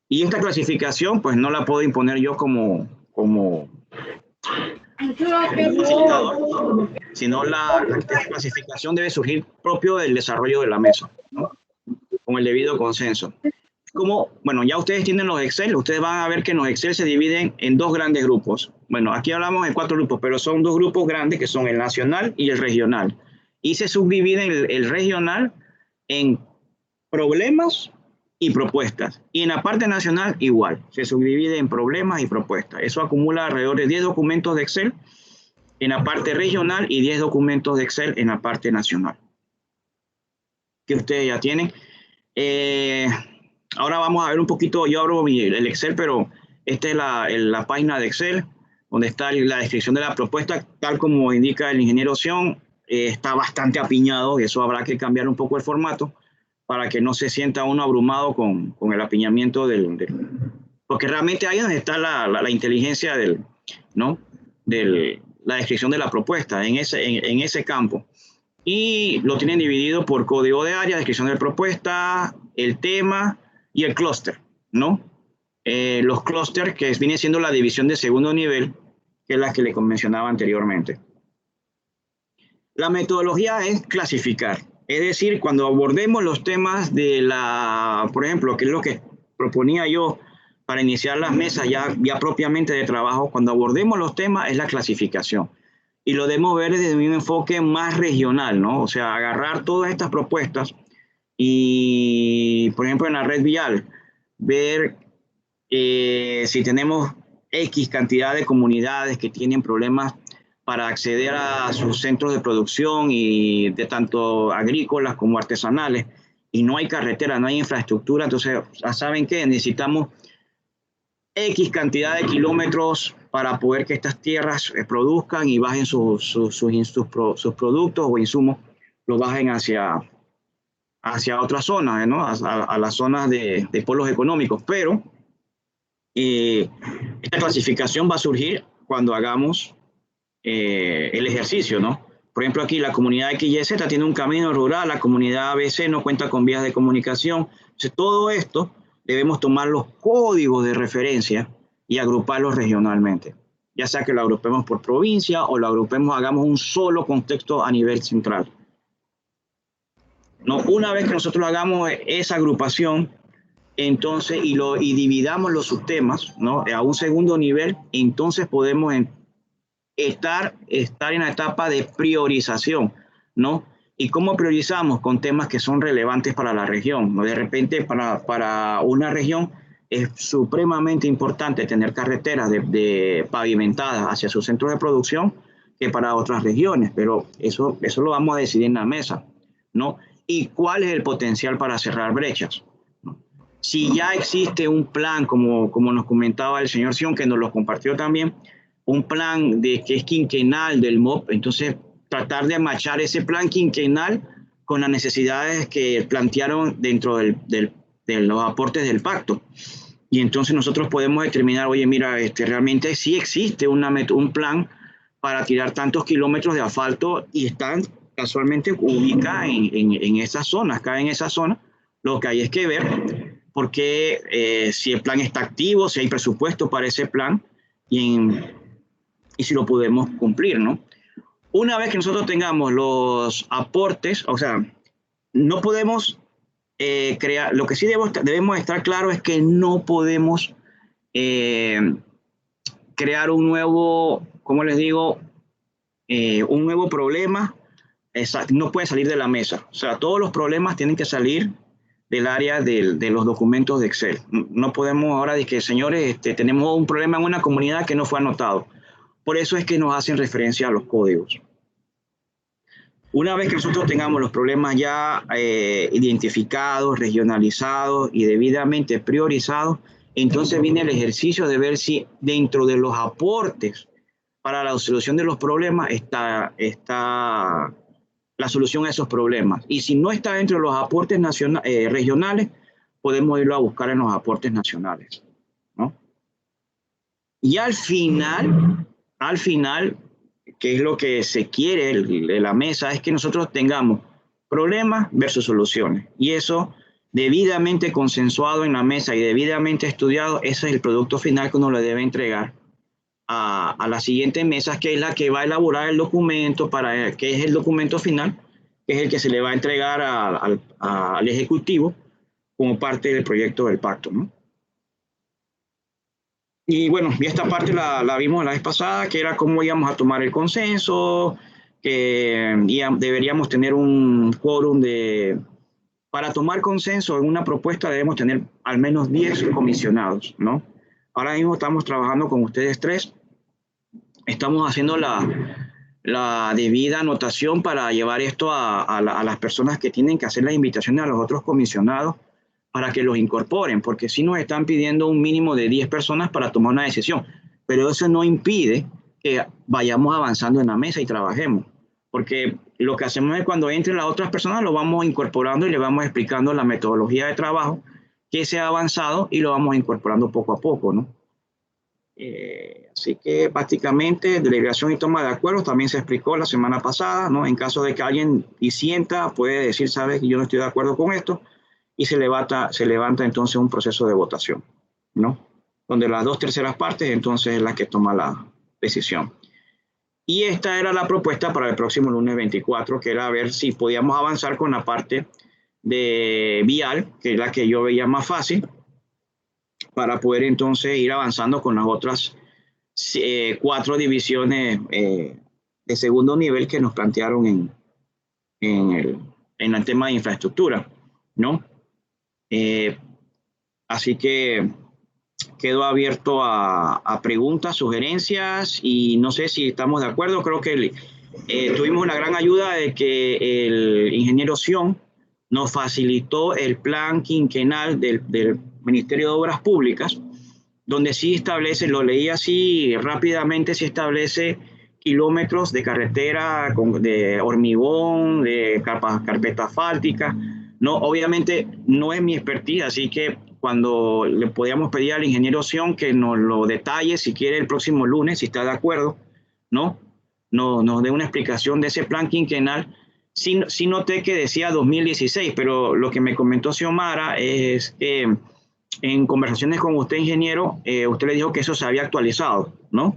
Y esta clasificación, pues no la puedo imponer yo como facilitador, sino la clasificación debe surgir propio del desarrollo de la mesa, ¿no? Con el debido consenso. Como, bueno, ya ustedes tienen los Excel, ustedes van a ver que los Excel se dividen en 2 grandes grupos. Bueno, aquí hablamos de 4 grupos, pero son 2 grupos grandes que son el nacional y el regional. Y se subdivide el regional en problemas y propuestas. Y en la parte nacional igual, se subdivide en problemas y propuestas. Eso acumula alrededor de 10 documentos de Excel en la parte regional y 10 documentos de Excel en la parte nacional, que ustedes ya tienen. Ahora vamos a ver un poquito, yo abro el Excel, pero esta es la página de Excel, donde está la descripción de la propuesta, tal como indica el ingeniero Sion. Está bastante apiñado y eso habrá que cambiar un poco el formato para que no se sienta uno abrumado con el apiñamiento porque realmente ahí es donde está la inteligencia ¿no? La descripción de la propuesta, en ese campo. Y lo tienen dividido por código de área, descripción de la propuesta, el tema y el clúster, ¿no? Los clústeres, que viene siendo la división de segundo nivel, que es la que le mencionaba anteriormente. La metodología es clasificar, es decir, cuando abordemos los temas por ejemplo, que es lo que proponía yo para iniciar las mesas ya propiamente de trabajo, cuando abordemos los temas es la clasificación. Y lo debemos ver desde un enfoque más regional, ¿no? O sea, agarrar todas estas propuestas y, por ejemplo, en la red vial, ver si tenemos X cantidad de comunidades que tienen problemas para acceder a sus centros de producción y de tanto agrícolas como artesanales, y no hay carretera, no hay infraestructura, entonces, ¿saben qué? Necesitamos X cantidad de kilómetros para poder que estas tierras produzcan y bajen sus productos o insumos, los bajen hacia otras zonas, ¿no? A las zonas de polos económicos. Pero esta clasificación va a surgir cuando hagamos el ejercicio, ¿no? Por ejemplo, aquí la comunidad XYZ tiene un camino rural, la comunidad ABC no cuenta con vías de comunicación. Entonces, todo esto debemos tomar los códigos de referencia y agruparlos regionalmente, ya sea que lo agrupemos por provincia o lo agrupemos, hagamos un solo contexto a nivel central. No, una vez que nosotros hagamos esa agrupación, entonces, y dividamos los subtemas, ¿no? A un segundo nivel, entonces podemos estar en la etapa de priorización, ¿no? ¿Y cómo priorizamos? Con temas que son relevantes para la región, ¿no? De repente, para una región es supremamente importante tener carreteras pavimentadas hacia sus centros de producción que para otras regiones, pero eso lo vamos a decidir en la mesa, ¿no? ¿Y cuál es el potencial para cerrar brechas? ¿No? Si ya existe un plan, como nos comentaba el señor Sion, que nos lo compartió también, un plan que es quinquenal del MOP, entonces tratar de machar ese plan quinquenal con las necesidades que plantearon dentro de los aportes del pacto. Y entonces nosotros podemos determinar, oye, mira, realmente sí existe un plan para tirar tantos kilómetros de asfalto y están casualmente ubicadas en esas zonas, cae en esa zona. Lo que hay es que ver porque si el plan está activo, si hay presupuesto para ese plan y si lo podemos cumplir, ¿no? Una vez que nosotros tengamos los aportes, o sea, no podemos crear, lo que sí debemos estar claro es que no podemos crear un nuevo, ¿cómo les digo? Un nuevo problema, no puede salir de la mesa. O sea, todos los problemas tienen que salir del área de los documentos de Excel. No podemos ahora decir, señores, tenemos un problema en una comunidad que no fue anotado. Por eso es que nos hacen referencia a los códigos. Una vez que nosotros tengamos los problemas ya identificados, regionalizados y debidamente priorizados, entonces viene el ejercicio de ver si dentro de los aportes para la solución de los problemas está la solución a esos problemas. Y si no está dentro de los aportes regionales, podemos irlo a buscar en los aportes nacionales, ¿no? Y al final, que es lo que se quiere de la mesa, es que nosotros tengamos problemas versus soluciones. Y eso debidamente consensuado en la mesa y debidamente estudiado, ese es el producto final que uno le debe entregar a la siguiente mesa, que es la que va a elaborar el documento, que es el documento final, que es el que se le va a entregar al Ejecutivo como parte del proyecto del pacto, ¿no? Y bueno, y esta parte la vimos la vez pasada, que era cómo íbamos a tomar el consenso, que deberíamos tener un quórum para tomar consenso en una propuesta debemos tener al menos 10 comisionados, ¿no? Ahora mismo estamos trabajando con ustedes 3, estamos haciendo la debida anotación para llevar esto a las personas que tienen que hacer las invitaciones a los otros comisionados para que los incorporen, porque sí nos están pidiendo un mínimo de 10 personas para tomar una decisión, pero eso no impide que vayamos avanzando en la mesa y trabajemos, porque lo que hacemos es cuando entren las otras personas lo vamos incorporando y le vamos explicando la metodología de trabajo que se ha avanzado y lo vamos incorporando poco a poco, ¿no? Así que básicamente delegación y toma de acuerdos también se explicó la semana pasada, ¿no? En caso de que alguien disienta, puede decir, sabes que yo no estoy de acuerdo con esto, y se levanta entonces un proceso de votación, ¿no? Donde las 2/3 partes entonces es la que toma la decisión. Y esta era la propuesta para el próximo lunes 24, que era ver si podíamos avanzar con la parte de vial, que es la que yo veía más fácil, para poder entonces ir avanzando con las otras 4 divisiones de segundo nivel que nos plantearon en el tema de infraestructura, ¿no? Así que quedo abierto a preguntas, sugerencias y no sé si estamos de acuerdo. Creo que tuvimos una gran ayuda de que el ingeniero Sion nos facilitó el plan quinquenal del Ministerio de Obras Públicas, donde sí establece, lo leí así rápidamente, sí establece kilómetros de carretera de hormigón, de carpeta asfáltica. No, obviamente no es mi expertise, así que cuando le podíamos pedir al ingeniero Sion que nos lo detalle, si quiere el próximo lunes, si está de acuerdo, ¿no? Nos dé una explicación de ese plan quinquenal. Sí noté que decía 2016, pero lo que me comentó Xiomara es que en conversaciones con usted, ingeniero, usted le dijo que eso se había actualizado, ¿no?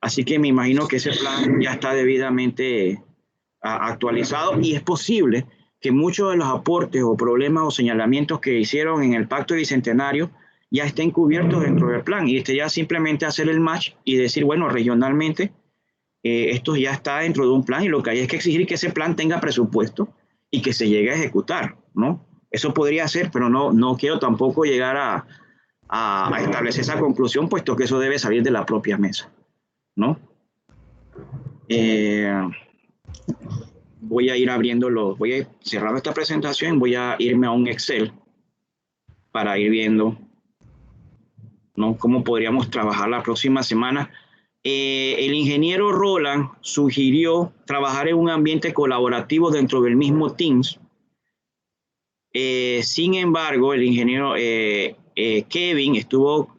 Así que me imagino que ese plan ya está debidamente actualizado y es posible que muchos de los aportes o problemas o señalamientos que hicieron en el Pacto Bicentenario ya estén cubiertos dentro del plan y ya simplemente hacer el match y decir, bueno, regionalmente esto ya está dentro de un plan y lo que hay es que exigir que ese plan tenga presupuesto y que se llegue a ejecutar, ¿no? Eso podría ser, pero no quiero tampoco llegar a establecer esa conclusión, puesto que eso debe salir de la propia mesa, ¿no? Voy a ir abriéndolo, voy a ir cerrando esta presentación, voy a irme a un Excel para ir viendo, ¿no?, cómo podríamos trabajar la próxima semana. El ingeniero Roland sugirió trabajar en un ambiente colaborativo dentro del mismo Teams. Sin embargo, el ingeniero Kevin estuvo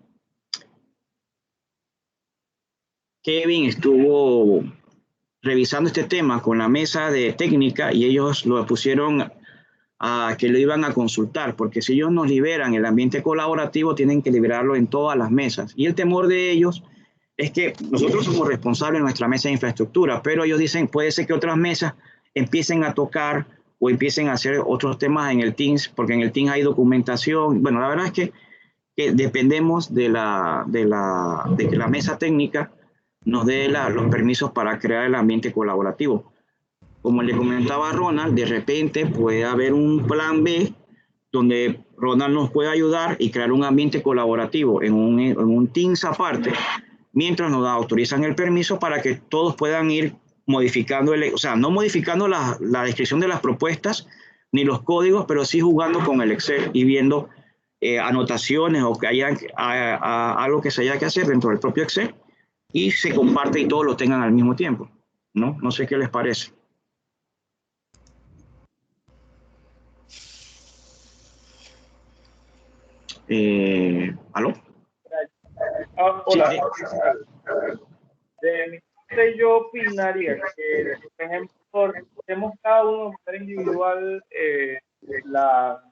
revisando este tema con la mesa de técnica y ellos lo pusieron a que lo iban a consultar, porque si ellos nos liberan el ambiente colaborativo, tienen que liberarlo en todas las mesas. Y el temor de ellos es que nosotros somos responsables de nuestra mesa de infraestructura, pero ellos dicen, puede ser que otras mesas empiecen a tocar o empiecen a hacer otros temas en el Teams, porque en el Teams hay documentación. Bueno, la verdad es que dependemos de que la mesa técnica nos dé los permisos para crear el ambiente colaborativo. Como le comentaba a Ronald, de repente puede haber un plan B donde Ronald nos puede ayudar y crear un ambiente colaborativo en un Teams aparte, mientras nos autorizan el permiso para que todos puedan ir modificando, o sea, no modificando la descripción de las propuestas ni los códigos, pero sí jugando con el Excel y viendo anotaciones o que haya algo que se haya que hacer dentro del propio Excel y se comparte y todos lo tengan al mismo tiempo, ¿no? No sé qué les parece. ¿Aló? Hola. Sí. De mi parte, yo opinaría que, por ejemplo, tenemos cada uno de manera individual la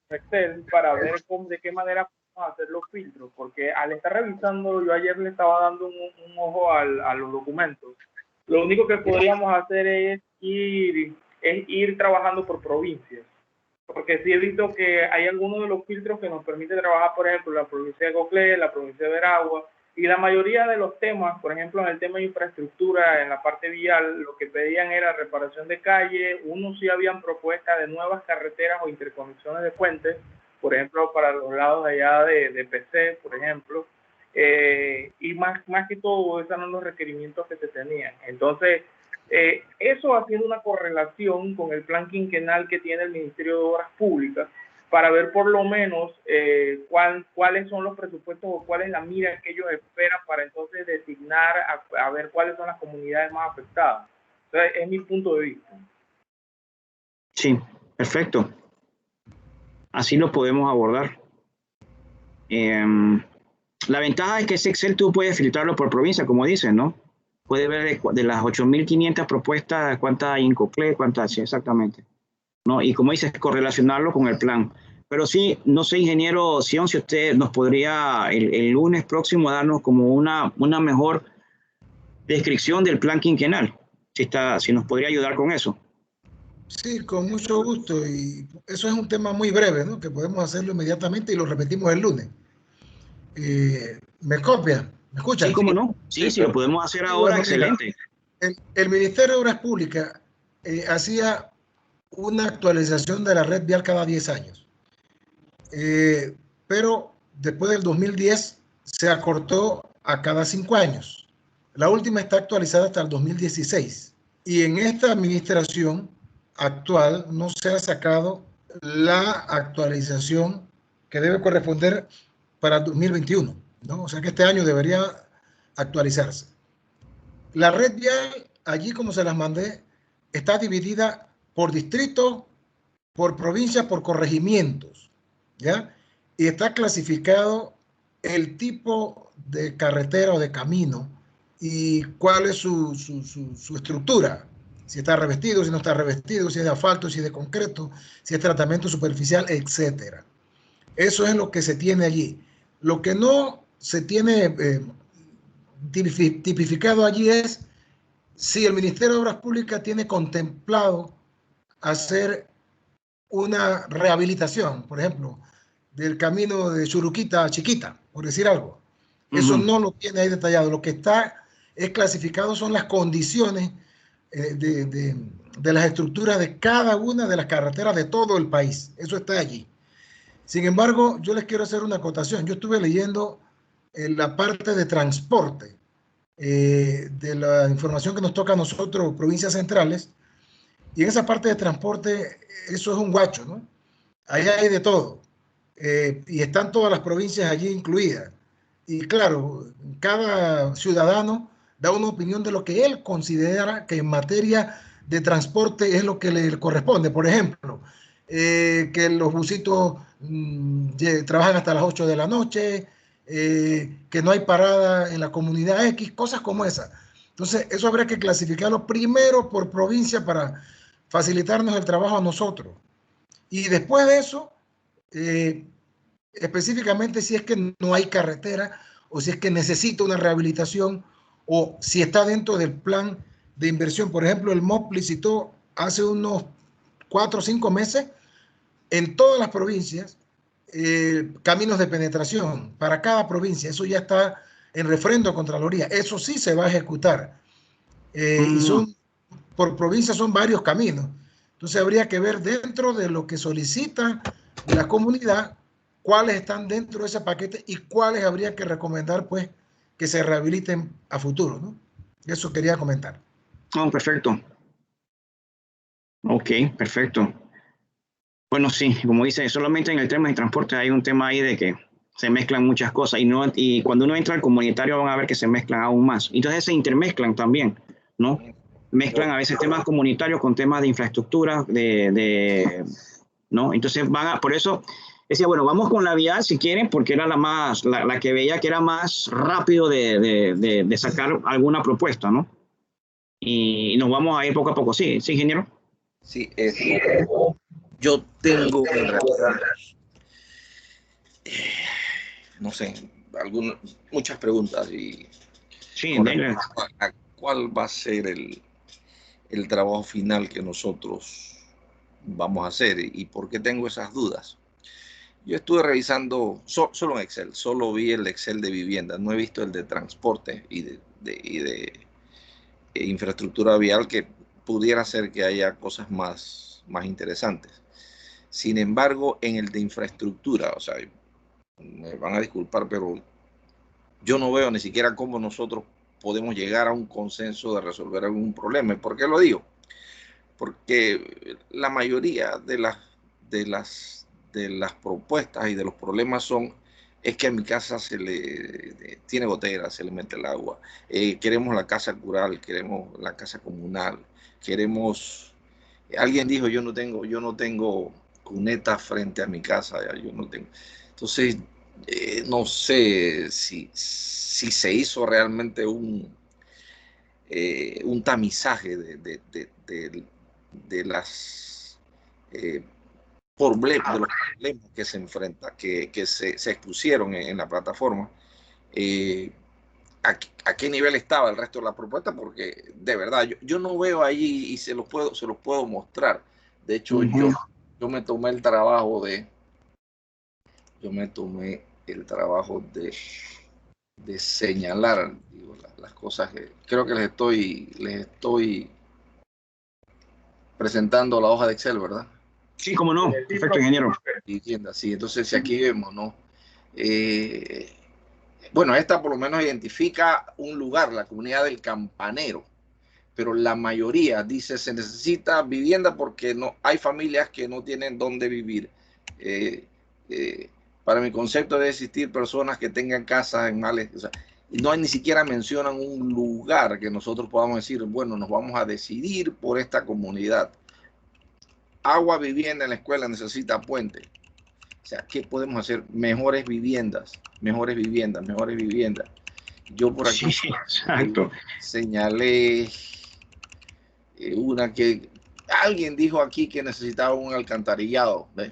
Excel para ver de qué manera podemos hacer los filtros, porque al estar revisando, yo ayer le estaba dando un ojo a los documentos. Lo único que podríamos hacer es ir trabajando por provincias. Porque sí he visto que hay algunos de los filtros que nos permiten trabajar, por ejemplo, la provincia de Coclé, la provincia de Veragua, y la mayoría de los temas, por ejemplo, en el tema de infraestructura, en la parte vial, lo que pedían era reparación de calle. Unos sí habían propuestas de nuevas carreteras o interconexiones de puentes, por ejemplo, para los lados de allá de PC, por ejemplo, y más que todo, esos eran los requerimientos que se tenían. Entonces, eso haciendo una correlación con el plan quinquenal que tiene el Ministerio de Obras Públicas para ver por lo menos cuáles son los presupuestos o cuál es la mira que ellos esperan para entonces designar a ver cuáles son las comunidades más afectadas. Entonces, es mi punto de vista. Sí, perfecto. Así lo podemos abordar. La ventaja es que ese Excel tú puedes filtrarlo por provincia, como dices, ¿no? Puede ver de las 8.500 propuestas cuántas hay en Coclé, cuántas, sí, exactamente, ¿no? Y como dices, correlacionarlo con el plan. Pero sí, no sé, ingeniero Sion, si usted nos podría el lunes próximo darnos como una mejor descripción del plan quinquenal, si nos podría ayudar con eso. Sí, con mucho gusto. Y eso es un tema muy breve, ¿no?, que podemos hacerlo inmediatamente y lo repetimos el lunes. ¿Me copia? ¿Me escucha? Sí, ¿cómo no? Sí, lo podemos hacer ahora, bueno, excelente. Mira, el Ministerio de Obras Públicas hacía una actualización de la red vial cada 10 años. Pero después del 2010 se acortó a cada 5 años. La última está actualizada hasta el 2016. Y en esta administración actual no se ha sacado la actualización que debe corresponder para 2021, ¿no? O sea que este año debería actualizarse. La red vial, allí como se las mandé, está dividida por distrito, por provincia, por corregimientos, ¿ya? Y está clasificado el tipo de carretera o de camino y cuál es su estructura. Si está revestido, si no está revestido, si es de asfalto, si es de concreto, si es tratamiento superficial, etcétera. Eso es lo que se tiene allí. Lo que no se tiene tipificado allí es si el Ministerio de Obras Públicas tiene contemplado hacer una rehabilitación, por ejemplo, del camino de Churuquita a Chiquita, por decir algo. Eso no lo tiene ahí detallado. Lo que está es clasificado son las condiciones de las estructuras de cada una de las carreteras de todo el país. Eso está allí. Sin embargo, yo les quiero hacer una acotación. Yo estuve leyendo en la parte de transporte, de la información que nos toca a nosotros, provincias centrales, y en esa parte de transporte, eso es un guacho, ¿no? Ahí hay de todo. Y están todas las provincias allí incluidas. Y claro, cada ciudadano da una opinión de lo que él considera que en materia de transporte es lo que le corresponde. Por ejemplo, que los busitos trabajan hasta las 8 de la noche, que no hay parada en la comunidad X, cosas como esas. Entonces, eso habría que clasificarlo primero por provincia para facilitarnos el trabajo a nosotros. Y después de eso, específicamente si es que no hay carretera o si es que necesita una rehabilitación o si está dentro del plan de inversión. Por ejemplo, el MOP licitó hace unos 4 o 5 meses en todas las provincias caminos de penetración para cada provincia. Eso ya está en refrendo a Contraloría. Eso sí se va a ejecutar. Y son, por provincia son varios caminos. Entonces habría que ver dentro de lo que solicita la comunidad cuáles están dentro de ese paquete y cuáles habría que recomendar pues que se rehabiliten a futuro, ¿no? Eso quería comentar. Oh, perfecto. Ok, perfecto. Bueno, sí, como dice, solamente en el tema de transporte hay un tema ahí de que se mezclan muchas cosas y cuando uno entra al comunitario van a ver que se mezclan aún más. Entonces se intermezclan también, ¿no? Mezclan a veces temas comunitarios con temas de infraestructura, ¿no? Entonces por eso decía, bueno, vamos con la vial si quieren, porque era la que veía que era más rápido de sacar alguna propuesta, ¿no? Y nos vamos a ir poco a poco. Sí, sí, ingeniero. Sí, yo tengo en realidad, no sé, muchas preguntas y sí, a cuál va a ser el trabajo final que nosotros vamos a hacer y por qué tengo esas dudas. Yo estuve revisando solo en Excel, solo vi el Excel de vivienda, no he visto el de transporte y de infraestructura vial, que pudiera ser que haya cosas más interesantes. Sin embargo, en el de infraestructura, o sea, me van a disculpar, pero yo no veo ni siquiera cómo nosotros podemos llegar a un consenso de resolver algún problema. ¿Por qué lo digo? Porque la mayoría de las propuestas y de los problemas es que a mi casa se le tiene gotera, se le mete el agua. Queremos la casa rural, queremos la casa comunal, queremos. Alguien dijo, yo no tengo cuneta frente a mi casa, yo no tengo. Entonces, no sé si se hizo realmente un tamizaje de los problemas que se enfrentan, que se expusieron en la plataforma. ¿A qué nivel estaba el resto de la propuesta? Porque de verdad yo no veo ahí y se los puedo mostrar. De hecho, yo me tomé el trabajo de señalar, digo, las cosas que creo que les estoy presentando la hoja de Excel, ¿verdad? Sí, cómo no. Perfecto, ingeniero. Vivienda, sí. Entonces, si aquí vemos, ¿no? Bueno, esta por lo menos identifica un lugar, la comunidad del Campanero, pero la mayoría dice se necesita vivienda porque no hay familias que no tienen dónde vivir. Para mi concepto debe existir personas que tengan casas en males, o sea, no hay, ni siquiera mencionan un lugar que nosotros podamos decir, bueno, nos vamos a decidir por esta comunidad. Agua, vivienda en la escuela, necesita puente. O sea, ¿qué podemos hacer? Mejores viviendas. Yo por aquí señalé una que alguien dijo aquí que necesitaba un alcantarillado. ¿Ve?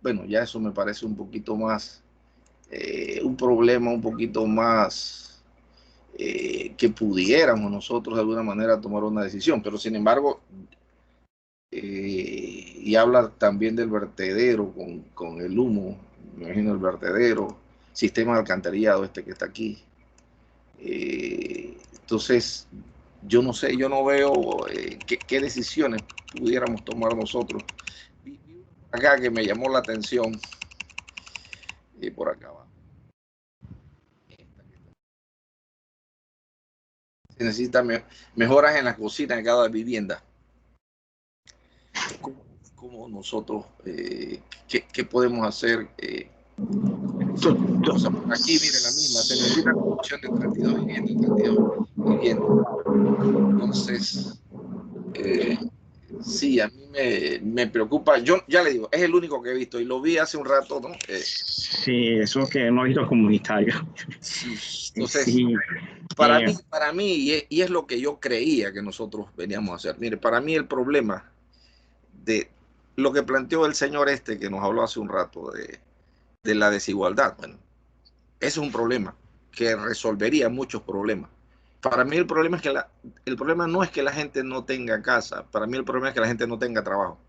Bueno, ya eso me parece un poquito más, un problema un poquito más que pudiéramos nosotros de alguna manera tomar una decisión, pero sin embargo, y habla también del vertedero con el humo, me imagino el vertedero, sistema de alcantarillado que está aquí. Entonces, yo no sé, yo no veo qué decisiones pudiéramos tomar nosotros. Acá que me llamó la atención, Y por acá va. Se necesitan mejoras en la cocina de cada vivienda. ¿Cómo nosotros, qué podemos hacer? Aquí, miren, la misma, se necesita construcción de 32 viviendas. Entonces, sí, a mí me preocupa. Yo ya le digo, es el único que he visto y lo vi hace un rato, ¿no? Sí, eso que no he visto comunitario. Sí, entonces, sí, para mí, y es lo que yo creía que nosotros veníamos a hacer. Mire, para mí el problema de lo que planteó el señor que nos habló hace un rato de la desigualdad, bueno, ese es un problema que resolvería muchos problemas. Para mí el problema es que el problema no es que la gente no tenga casa, para mí el problema es que la gente no tenga trabajo.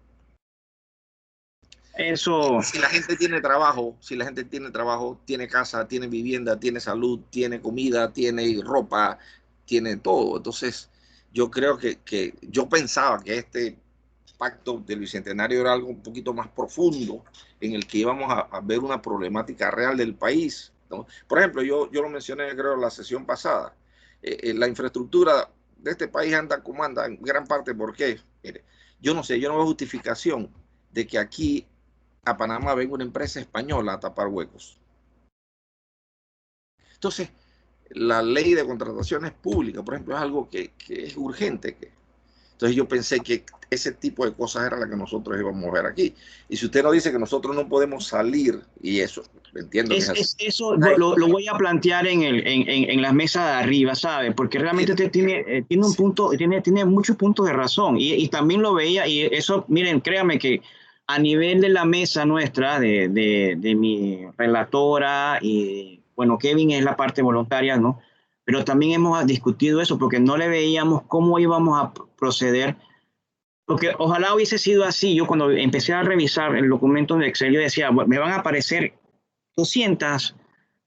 Eso. Si la gente tiene trabajo, tiene casa, tiene vivienda, tiene salud, tiene comida, tiene ropa, tiene todo. Entonces, yo creo que yo pensaba que este pacto del Bicentenario era algo un poquito más profundo, en el que íbamos a ver una problemática real del país, ¿no? Por ejemplo, yo lo mencioné, creo, la sesión pasada. La infraestructura de este país anda como anda, en gran parte. ¿Por qué? Mire, yo no sé, yo no veo justificación de que aquí a Panamá venga una empresa española a tapar huecos. Entonces, la ley de contrataciones públicas, por ejemplo, es algo que es urgente. Entonces yo pensé que ese tipo de cosas era la que nosotros íbamos a ver aquí. Y si usted nos dice que nosotros no podemos salir, y eso, entiendo que es así. Eso lo voy a plantear en las mesas de arriba, ¿sabe? Porque realmente tiene un punto, tiene muchos puntos de razón. Y también lo veía, y eso, miren, créanme que a nivel de la mesa nuestra, de mi relatora, y bueno, Kevin es la parte voluntaria, ¿no? Pero también hemos discutido eso porque no le veíamos cómo íbamos a proceder. Porque ojalá hubiese sido así. Yo cuando empecé a revisar el documento de Excel, yo decía, bueno, me van a aparecer 200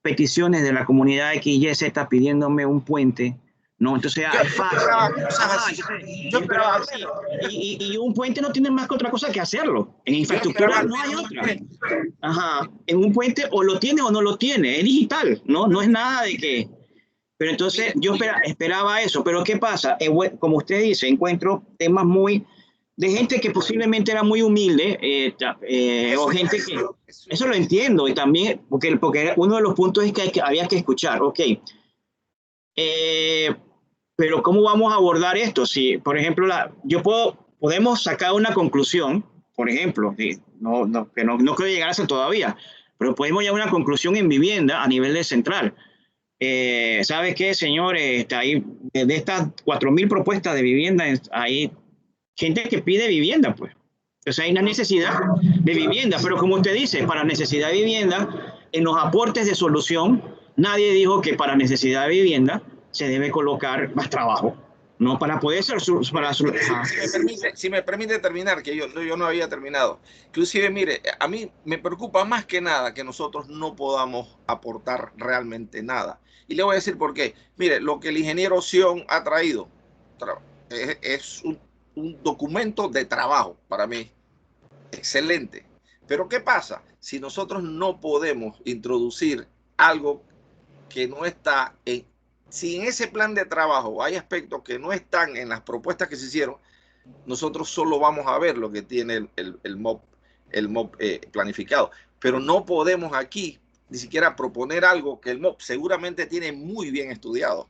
peticiones de la comunidad XYZ pidiéndome un puente, ¿no? Entonces, es fácil. Y un puente no tiene más que otra cosa que hacerlo. En infraestructura no hay otra. Ajá. En un puente o lo tiene o no lo tiene. Es digital, ¿no? No es nada de que... Pero entonces yo esperaba eso. Pero ¿qué pasa? Como usted dice, encuentro temas de gente que posiblemente era muy humilde, o gente que... Eso lo entiendo. Y también, porque uno de los puntos es que había que escuchar. Ok. Pero ¿cómo vamos a abordar esto? Si, por ejemplo, podemos sacar una conclusión, por ejemplo, que no quiero llegar a eso todavía, pero podemos llegar a una conclusión en vivienda a nivel de central. ¿Sabe qué, señores? Ahí, de estas 4.000 propuestas de vivienda, hay gente que pide vivienda, pues. Entonces hay una necesidad de vivienda, pero como usted dice, para necesidad de vivienda, en los aportes de solución, nadie dijo que para necesidad de vivienda se debe colocar más trabajo, ¿no? Para poder ser... Si me permite terminar, que yo no había terminado. Inclusive, mire, a mí me preocupa más que nada que nosotros no podamos aportar realmente nada. Y le voy a decir por qué. Mire, lo que el ingeniero Sion ha traído es un documento de trabajo para mí. Excelente. Pero ¿qué pasa? Si nosotros no podemos introducir algo que no está si en ese plan de trabajo hay aspectos que no están en las propuestas que se hicieron, nosotros solo vamos a ver lo que tiene el MOP planificado. Pero no podemos aquí ni siquiera proponer algo que el MOP seguramente tiene muy bien estudiado.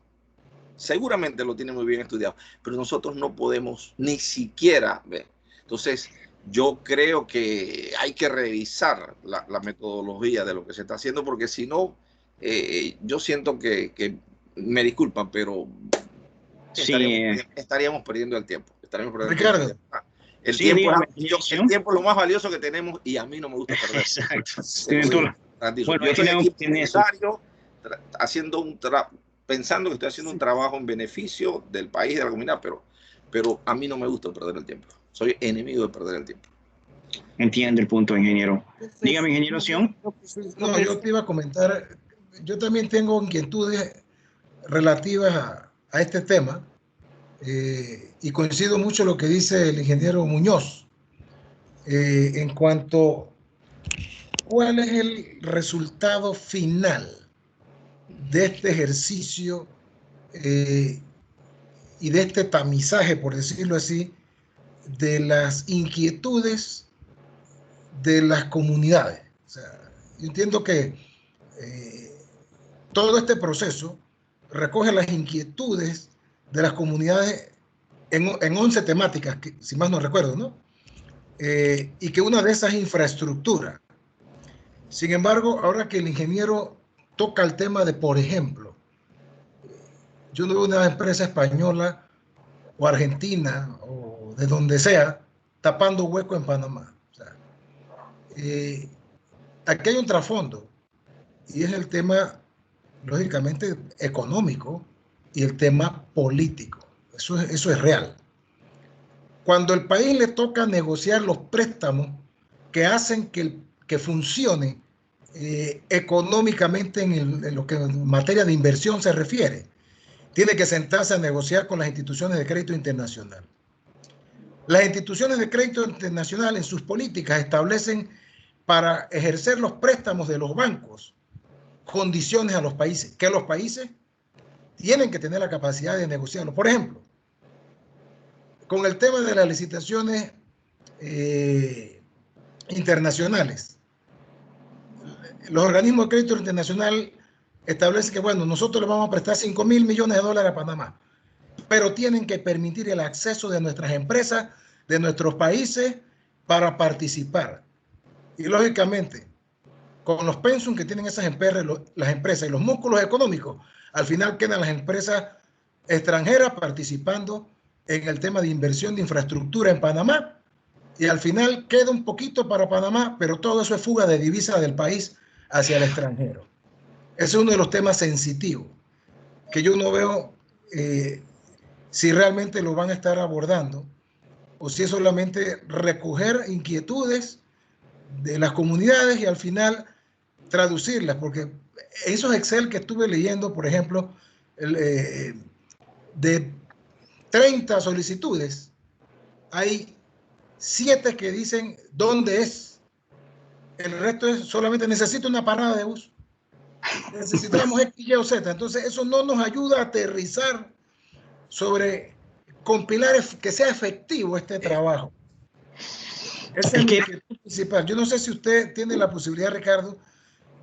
Seguramente lo tiene muy bien estudiado, pero nosotros no podemos ni siquiera ver. Entonces, yo creo que hay que revisar la metodología de lo que se está haciendo, porque si no, yo siento que me disculpan, pero estaríamos perdiendo el tiempo. Ricardo. El tiempo es lo más valioso que tenemos y a mí no me gusta perder. Exacto. Bueno, yo estoy aquí pensando que estoy haciendo un trabajo en beneficio del país, de la comunidad, pero a mí no me gusta perder el tiempo. Soy enemigo de perder el tiempo. Entiendo el punto, ingeniero. Dígame, ingeniero Sion. No, yo te iba a comentar, yo también tengo inquietudes relativas a este tema, y coincido mucho lo que dice el ingeniero Muñoz en cuanto ¿cuál es el resultado final de este ejercicio y de este tamizaje, por decirlo así, de las inquietudes de las comunidades? O sea, yo entiendo que todo este proceso recoge las inquietudes de las comunidades en 11 temáticas, que, si más no recuerdo, ¿no? Y que una de esas es infraestructura. Sin embargo, ahora que el ingeniero toca el tema de, por ejemplo, yo no veo una empresa española o argentina o de donde sea tapando hueco en Panamá. O sea, aquí hay un trasfondo y es el tema, lógicamente, económico y el tema político. Eso es real. Cuando el país le toca negociar los préstamos que hacen que funcione económicamente en lo que en materia de inversión se refiere, tiene que sentarse a negociar con las instituciones de crédito internacional. Las instituciones de crédito internacional en sus políticas establecen para ejercer los préstamos de los bancos condiciones a los países, que los países tienen que tener la capacidad de negociarlo. Por ejemplo, con el tema de las licitaciones internacionales, los organismos de crédito internacional establecen que, bueno, nosotros le vamos a prestar 5.000 millones de dólares a Panamá, pero tienen que permitir el acceso de nuestras empresas, de nuestros países, para participar. Y lógicamente, con los pensum que tienen esas las empresas y los músculos económicos, al final quedan las empresas extranjeras participando en el tema de inversión de infraestructura en Panamá, y al final queda un poquito para Panamá, pero todo eso es fuga de divisas del país hacia el extranjero. Ese es uno de los temas sensitivos que yo no veo si realmente lo van a estar abordando o si es solamente recoger inquietudes de las comunidades y al final traducirlas, porque esos Excel que estuve leyendo, por ejemplo, de 30 solicitudes, hay 7 que dicen dónde es. El resto es solamente necesito una parada de bus. Necesitamos X, Y o Z. Entonces eso no nos ayuda a aterrizar sobre compilar que sea efectivo este trabajo. Ese es mi inquietud principal. Yo no sé si usted tiene la posibilidad, Ricardo,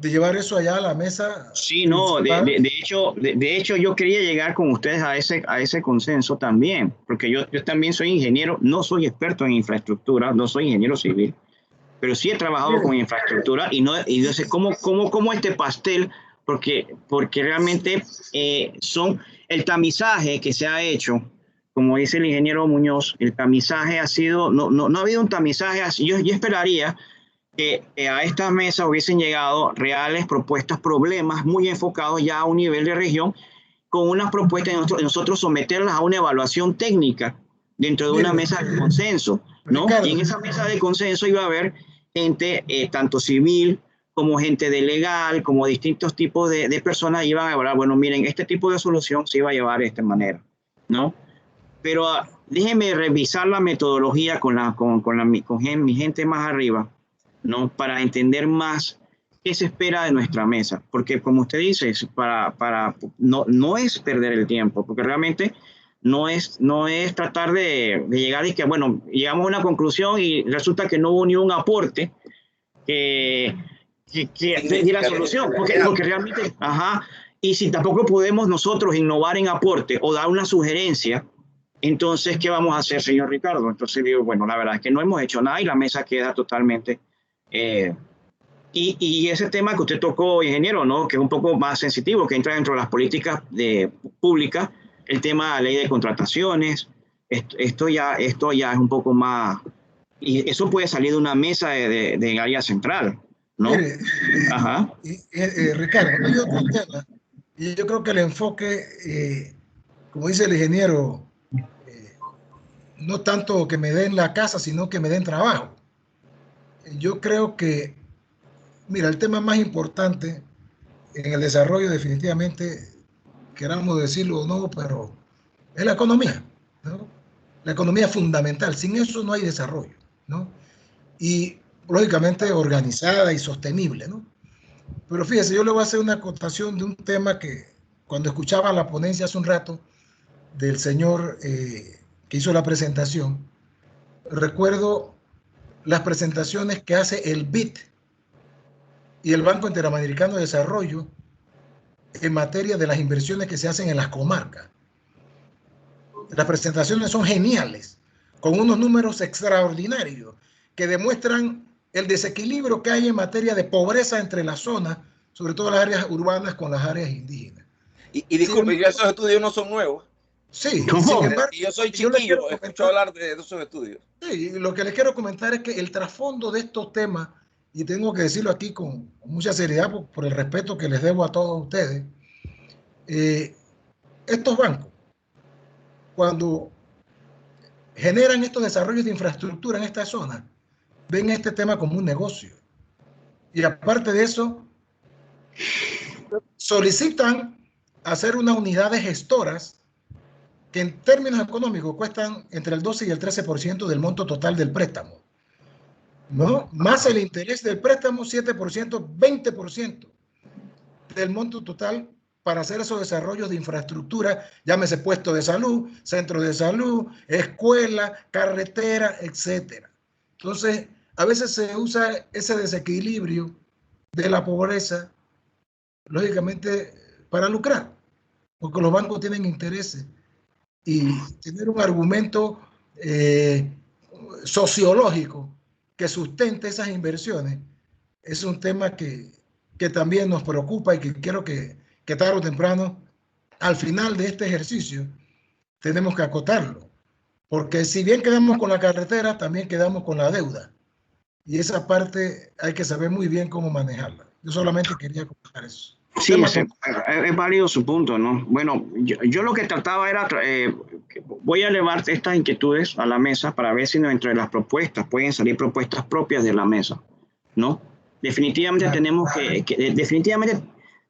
de llevar eso allá a la mesa. Sí, no, de hecho yo quería llegar con ustedes a ese consenso también, porque yo también soy ingeniero, no soy experto en infraestructura, no soy ingeniero civil, pero sí he trabajado con infraestructura y yo sé cómo este pastel, porque realmente son el tamizaje que se ha hecho, como dice el ingeniero Muñoz, el tamizaje ha sido, no ha habido un tamizaje así. Yo esperaría que a estas mesas hubiesen llegado reales propuestas, problemas muy enfocados ya a un nivel de región, con unas propuestas de nosotros someterlas a una evaluación técnica dentro de una mesa de consenso, ¿no? Y en esa mesa de consenso iba a haber gente tanto civil como gente de legal, como distintos tipos de personas iban a evaluar, bueno, miren, este tipo de solución se iba a llevar de esta manera, ¿no? Pero déjenme revisar la metodología con mi gente más arriba, ¿no? Para entender más qué se espera de nuestra mesa, porque como usted dice, no es perder el tiempo, porque realmente no es tratar de llegar y que, bueno, llegamos a una conclusión y resulta que no hubo ni un aporte que diera solución, porque realmente, y si tampoco podemos nosotros innovar en aporte o dar una sugerencia, entonces, ¿qué vamos a hacer, señor Ricardo? Entonces digo, bueno, la verdad es que no hemos hecho nada y la mesa queda totalmente... y ese tema que usted tocó, ingeniero, ¿no? Que es un poco más sensitivo, que entra dentro de las políticas públicas, el tema de la ley de contrataciones, esto ya es un poco más... Y eso puede salir de una mesa de área central, ¿no? Mire, Ricardo, hay otro tema, y yo creo que el enfoque, como dice el ingeniero, no tanto que me den la casa, sino que me den trabajo. Yo creo que, mira, el tema más importante en el desarrollo, definitivamente, queramos decirlo o no, pero es la economía, ¿no? La economía es fundamental. Sin eso no hay desarrollo, ¿no? Y lógicamente organizada y sostenible, ¿no? Pero fíjese, yo le voy a hacer una acotación de un tema que cuando escuchaba la ponencia hace un rato del señor que hizo la presentación, recuerdo las presentaciones que hace el BID y el Banco Interamericano de Desarrollo en materia de las inversiones que se hacen en las comarcas. Las presentaciones son geniales, con unos números extraordinarios que demuestran el desequilibrio que hay en materia de pobreza entre las zonas, sobre todo las áreas urbanas con las áreas indígenas. Y disculpe, esos estudios no son nuevos. Sí, ¿Cómo? sin embargo, yo soy chiquillo, escucho hablar de esos estudios. Sí, lo que les quiero comentar es que el trasfondo de estos temas, y tengo que decirlo aquí con mucha seriedad por el respeto que les debo a todos ustedes, estos bancos, cuando generan estos desarrollos de infraestructura en esta zona, ven este tema como un negocio. Y aparte de eso, solicitan hacer unas unidades gestoras que en términos económicos cuestan entre el 12 y el 13% del monto total del préstamo, ¿no? Más el interés del préstamo, 7%, 20% del monto total para hacer esos desarrollos de infraestructura, llámese puesto de salud, centro de salud, escuela, carretera, etcétera. Entonces, a veces se usa ese desequilibrio de la pobreza, lógicamente, para lucrar, porque los bancos tienen intereses y tener un argumento sociológico que sustente esas inversiones es un tema que también nos preocupa y que quiero que tarde o temprano, al final de este ejercicio, tenemos que acotarlo. Porque si bien quedamos con la carretera, también quedamos con la deuda. Y esa parte hay que saber muy bien cómo manejarla. Yo solamente quería comentar eso. Sí, es válido su punto, ¿no? Bueno, yo lo que trataba era, voy a elevar estas inquietudes a la mesa para ver si dentro de las propuestas pueden salir propuestas propias de la mesa, ¿no? Definitivamente tenemos definitivamente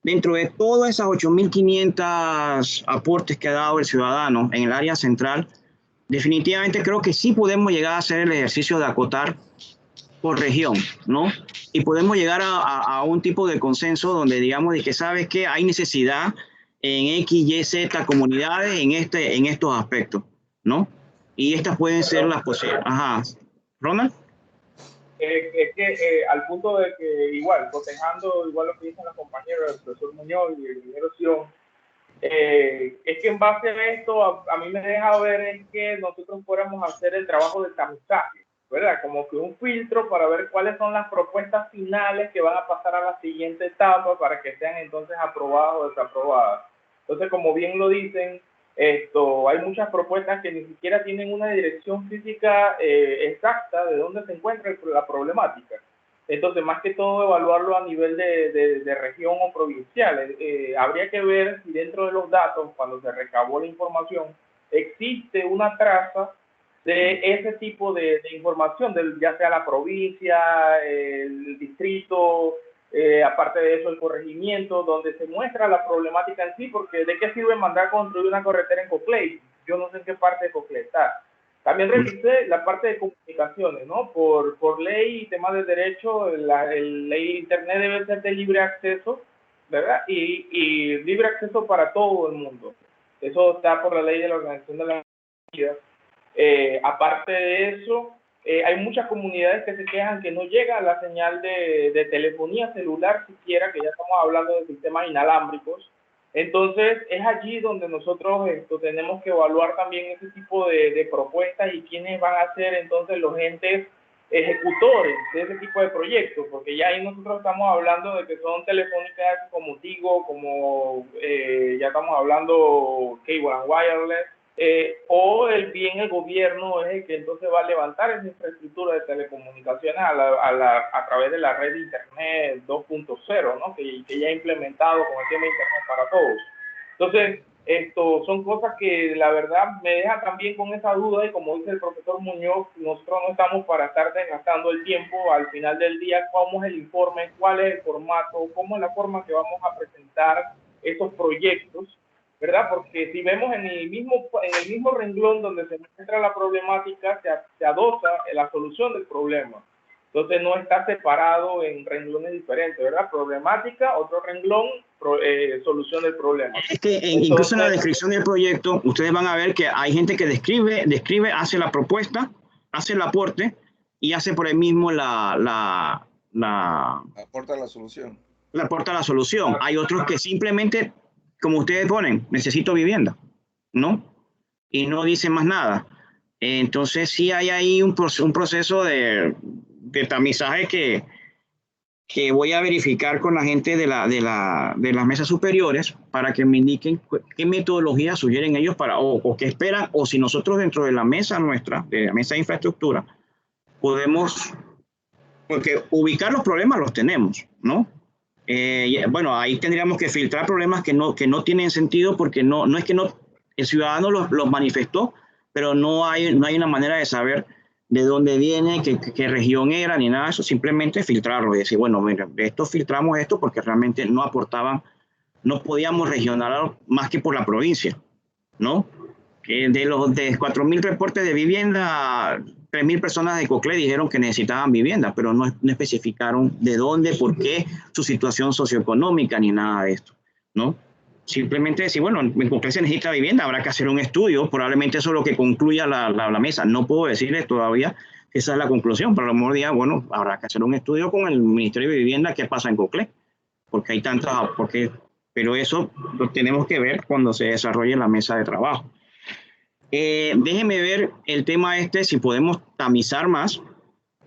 dentro de todas esas 8.500 aportes que ha dado el ciudadano en el área central, definitivamente creo que sí podemos llegar a hacer el ejercicio de acotar por región, ¿no? Y podemos llegar a un tipo de consenso donde digamos de que sabes que hay necesidad en X, Y, Z comunidades en estos aspectos, ¿no? Y estas pueden ser las posibles. Ajá. ¿Ronald? Es que al punto de que igual, cotejando igual lo que dicen las compañeras, el profesor Muñoz y el ingeniero Sion, es que en base a esto a mí me deja ver es que nosotros fuéramos a hacer el trabajo de tamizaje, ¿verdad? Como que un filtro para ver cuáles son las propuestas finales que van a pasar a la siguiente etapa para que sean entonces aprobadas o desaprobadas. Entonces, como bien lo dicen, hay muchas propuestas que ni siquiera tienen una dirección física exacta de dónde se encuentra la problemática. Entonces, más que todo, evaluarlo a nivel de región o provincial. Habría que ver si dentro de los datos, cuando se recabó la información, existe una traza de ese tipo de información, ya sea la provincia, el distrito, aparte de eso el corregimiento, donde se muestra la problemática en sí, porque ¿de qué sirve mandar a construir una carretera en Coclé? Yo no sé en qué parte de Coclé está. También revisé la parte de comunicaciones, ¿no? Por ley y temas de derecho, la ley de Internet debe ser de libre acceso, ¿verdad? Y libre acceso para todo el mundo. Eso está por la ley de la Organización de las Naciones Unidas. Aparte de eso, hay muchas comunidades que se quejan que no llega la señal de telefonía celular siquiera, que ya estamos hablando de sistemas inalámbricos. Entonces, es allí donde nosotros tenemos que evaluar también ese tipo de propuestas y quiénes van a ser entonces los entes ejecutores de ese tipo de proyectos, porque ya ahí nosotros estamos hablando de que son telefónicas como Tigo, como ya estamos hablando Cable and Wireless, o el gobierno es el que entonces va a levantar esa infraestructura de telecomunicaciones a través de la red de Internet 2.0, ¿no? que ya ha implementado con el tema de Internet para todos. Entonces, son cosas que la verdad me dejan también con esa duda y como dice el profesor Muñoz, nosotros no estamos para estar desgastando el tiempo al final del día, cómo es el informe, cuál es el formato, cómo es la forma que vamos a presentar esos proyectos, ¿verdad? Porque si vemos en el mismo renglón donde se encuentra la problemática, se adosa la solución del problema. Entonces no está separado en renglones diferentes, ¿verdad? Problemática, otro renglón, solución del problema. Es que incluso en la descripción del proyecto, ustedes van a ver que hay gente que describe, hace la propuesta, hace el aporte y hace por ahí mismo aporta la solución. Aporta la solución. Hay otros que simplemente, como ustedes ponen, necesito vivienda, ¿no? Y no dicen más nada. Entonces sí hay ahí un proceso de tamizaje que voy a verificar con la gente de las mesas superiores para que me indiquen qué metodología sugieren ellos o qué esperan, o si nosotros dentro de la mesa nuestra, de la mesa de infraestructura, podemos, porque ubicar los problemas los tenemos, ¿no? Bueno, ahí tendríamos que filtrar problemas que no tienen sentido, porque no es que el ciudadano los manifestó, pero no hay una manera de saber de dónde viene, qué región era, ni nada de eso, simplemente filtrarlo y decir, bueno, mira, de esto filtramos esto porque realmente no aportaban, no podíamos regionarlo más que por la provincia, ¿no? Que de 4.000 reportes de vivienda, 3.000 personas de COCLE dijeron que necesitaban vivienda, pero no especificaron de dónde, por qué, su situación socioeconómica, ni nada de esto, ¿no? Simplemente decir, bueno, en COCLE se necesita vivienda, habrá que hacer un estudio, probablemente eso es lo que concluya la mesa. No puedo decirles todavía que esa es la conclusión, pero a lo mejor diga, bueno, habrá que hacer un estudio con el Ministerio de Vivienda, qué pasa en COCLE, porque hay tantas, pero eso lo tenemos que ver cuando se desarrolle la mesa de trabajo. Déjenme ver el tema si podemos tamizar más,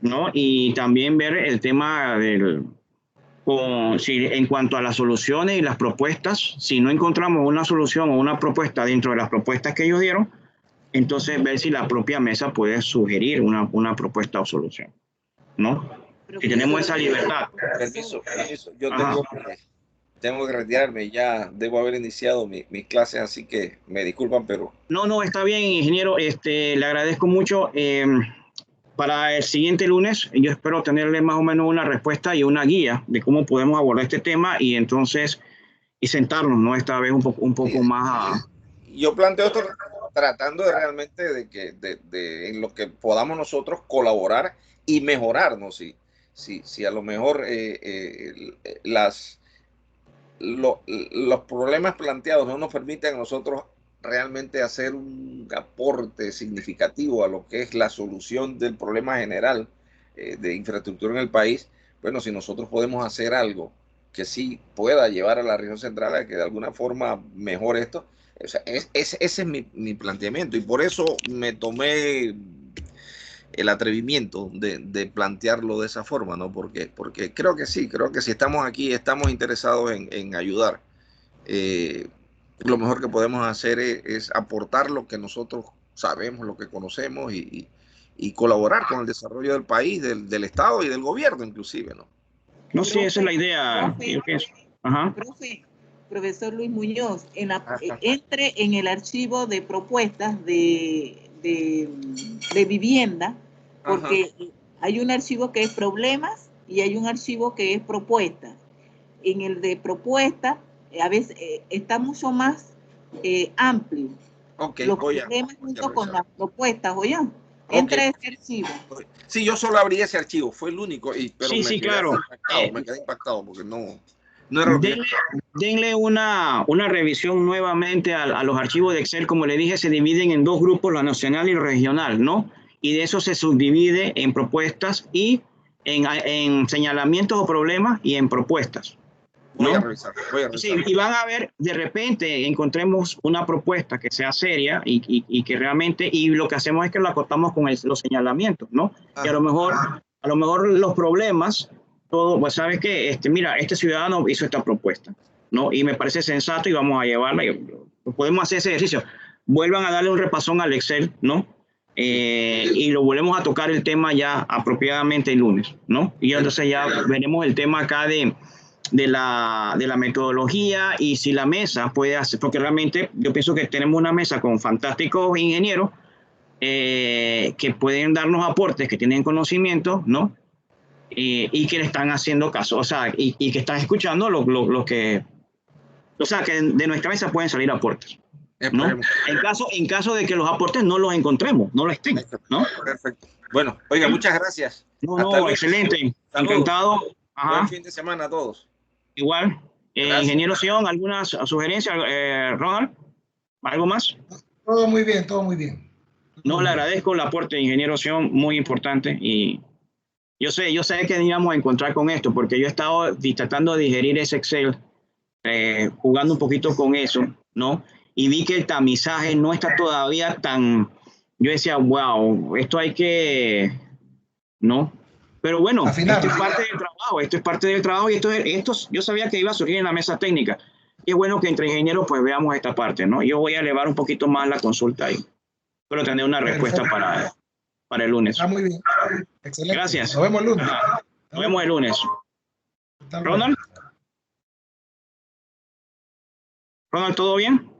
¿no? Y también ver el tema en cuanto a las soluciones y las propuestas. Si no encontramos una solución o una propuesta dentro de las propuestas que ellos dieron, entonces ver si la propia mesa puede sugerir una propuesta o solución, ¿no? Si tenemos esa libertad. Permiso. Yo tengo que retirarme, ya debo haber iniciado mis clases, así que me disculpan, pero... No, está bien, ingeniero, le agradezco mucho. Para el siguiente lunes, yo espero tenerle más o menos una respuesta y una guía de cómo podemos abordar este tema y entonces sentarnos, ¿no? Esta vez un poco más Yo planteo esto tratando de realmente de en lo que podamos nosotros colaborar y mejorarnos. Si a lo mejor los problemas planteados no nos permiten a nosotros realmente hacer un aporte significativo a lo que es la solución del problema general de infraestructura en el país, bueno, si nosotros podemos hacer algo que sí pueda llevar a la región central a que de alguna forma mejore esto, o sea, ese es mi planteamiento, y por eso me tomé el atrevimiento de plantearlo de esa forma, ¿no? Porque creo que sí, si estamos aquí, estamos interesados en ayudar. Lo mejor que podemos hacer es aportar lo que nosotros sabemos, lo que conocemos y colaborar con el desarrollo del país, del Estado y del gobierno inclusive, ¿no? No, sí, esa es la idea. Profesor Luis Muñoz, entre en el archivo de propuestas de vivienda, porque hay un archivo que es problemas y hay un archivo que es propuestas. En el de propuestas, a veces está mucho más amplio. Los problemas junto con las propuestas, ¿oye? Entre ese archivo. Sí, yo solo abrí ese archivo, fue el único. Pero sí, claro. Me quedé impactado porque no denle una revisión nuevamente a los archivos de Excel. Como le dije, se dividen en dos grupos, lo nacional y lo regional, ¿no? Y de eso se subdivide en propuestas y en señalamientos o problemas y en propuestas, ¿no? Voy a revisar. Sí, y van a ver, de repente encontremos una propuesta que sea seria y que realmente, y lo que hacemos es que lo acotamos con los señalamientos, ¿no? Y a lo mejor los problemas, todo, pues sabes que mira, este ciudadano hizo esta propuesta, ¿no? Y me parece sensato y vamos a llevarla, podemos hacer ese ejercicio. Vuelvan a darle un repasón al Excel, ¿no? Y lo volvemos a tocar el tema ya apropiadamente el lunes, ¿no? Y entonces ya veremos el tema acá de la metodología y si la mesa puede hacer, porque realmente yo pienso que tenemos una mesa con fantásticos ingenieros que pueden darnos aportes, que tienen conocimiento, ¿no? Y que le están haciendo caso, o sea, y que están escuchando lo que, o sea, que de nuestra mesa pueden salir aportes, ¿no? En caso de que los aportes no los encontremos, no los estén, ¿no? Perfecto. Bueno, oiga, muchas gracias. No, excelente. Saludos. Encantado. Ajá. Buen fin de semana a todos. Igual. Ingeniero Sion, ¿alguna sugerencia, Ronald? ¿Algo más? Todo muy bien, todo muy bien. No, le agradezco el aporte de Ingeniero Sion, muy importante. Y yo sé que íbamos a encontrar con esto, porque yo he estado tratando de digerir ese Excel, jugando un poquito con eso, ¿no? Y vi que el tamizaje no está todavía tan... Yo decía, wow, esto hay que... ¿no? Pero bueno, esto es parte del trabajo, y esto yo sabía que iba a surgir en la mesa técnica. Y es bueno que entre ingenieros pues veamos esta parte, ¿no? Yo voy a elevar un poquito más la consulta ahí. Pero tener una respuesta para el lunes. Está muy bien. Excelente. Gracias. Nos vemos el lunes. Nos vemos el lunes. Ronald. Ronald, ¿todo bien?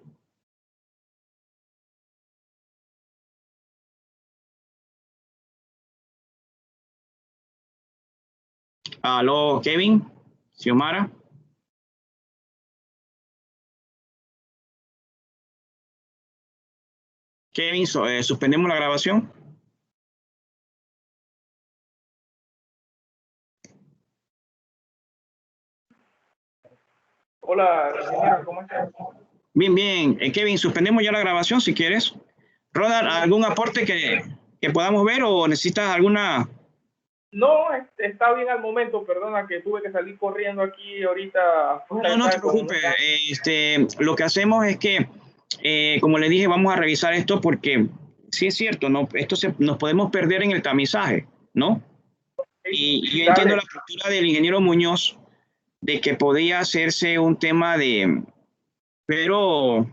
Aló, Kevin, Xiomara. Kevin, suspendemos la grabación. Hola, ingeniero, ¿cómo estás? Bien, bien. Kevin, suspendemos ya la grabación si quieres. Ronald, ¿algún aporte que podamos ver o necesitas alguna? No, está bien al momento, perdona que tuve que salir corriendo aquí ahorita. No te preocupes. Lo que hacemos es que, como le dije, vamos a revisar esto porque sí es cierto, ¿no? Nos podemos perder en el tamizaje, ¿no? Y yo entiendo la postura del ingeniero Muñoz de que podía hacerse un tema pero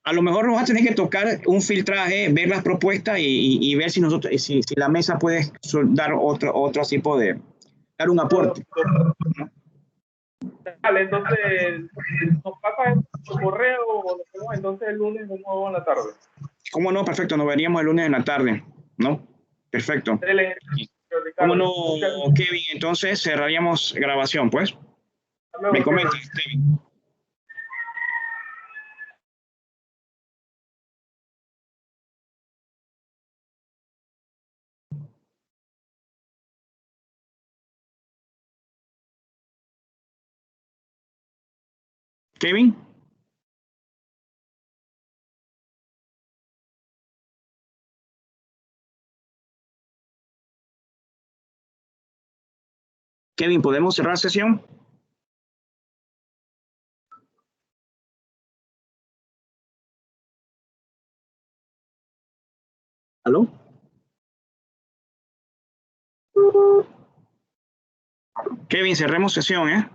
a lo mejor nos va a tener que tocar un filtraje, ver las propuestas y ver si si la mesa puede dar otro tipo dar un aporte. Vale, entonces nos pasa el correo o nos vemos entonces el lunes de nuevo en la tarde. ¿Cómo no? Perfecto, nos veríamos el lunes en la tarde, ¿no? Perfecto. ¿Cómo no, Kevin? Entonces cerraríamos grabación, pues. Me comentas, Kevin. Kevin. Kevin, ¿podemos cerrar sesión? ¿Aló? Kevin, cerremos sesión, ¿eh?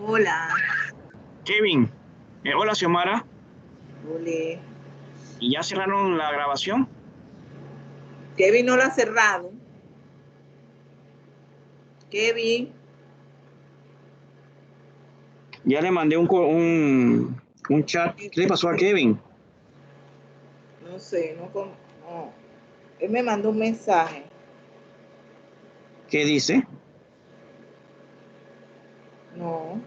Hola. Kevin. Hola, Xiomara. Hola. ¿Y ya cerraron la grabación? Kevin no la ha cerrado. Kevin. Ya le mandé un chat. ¿Qué le pasó a Kevin? No sé, no. Él me mandó un mensaje. ¿Qué dice? No.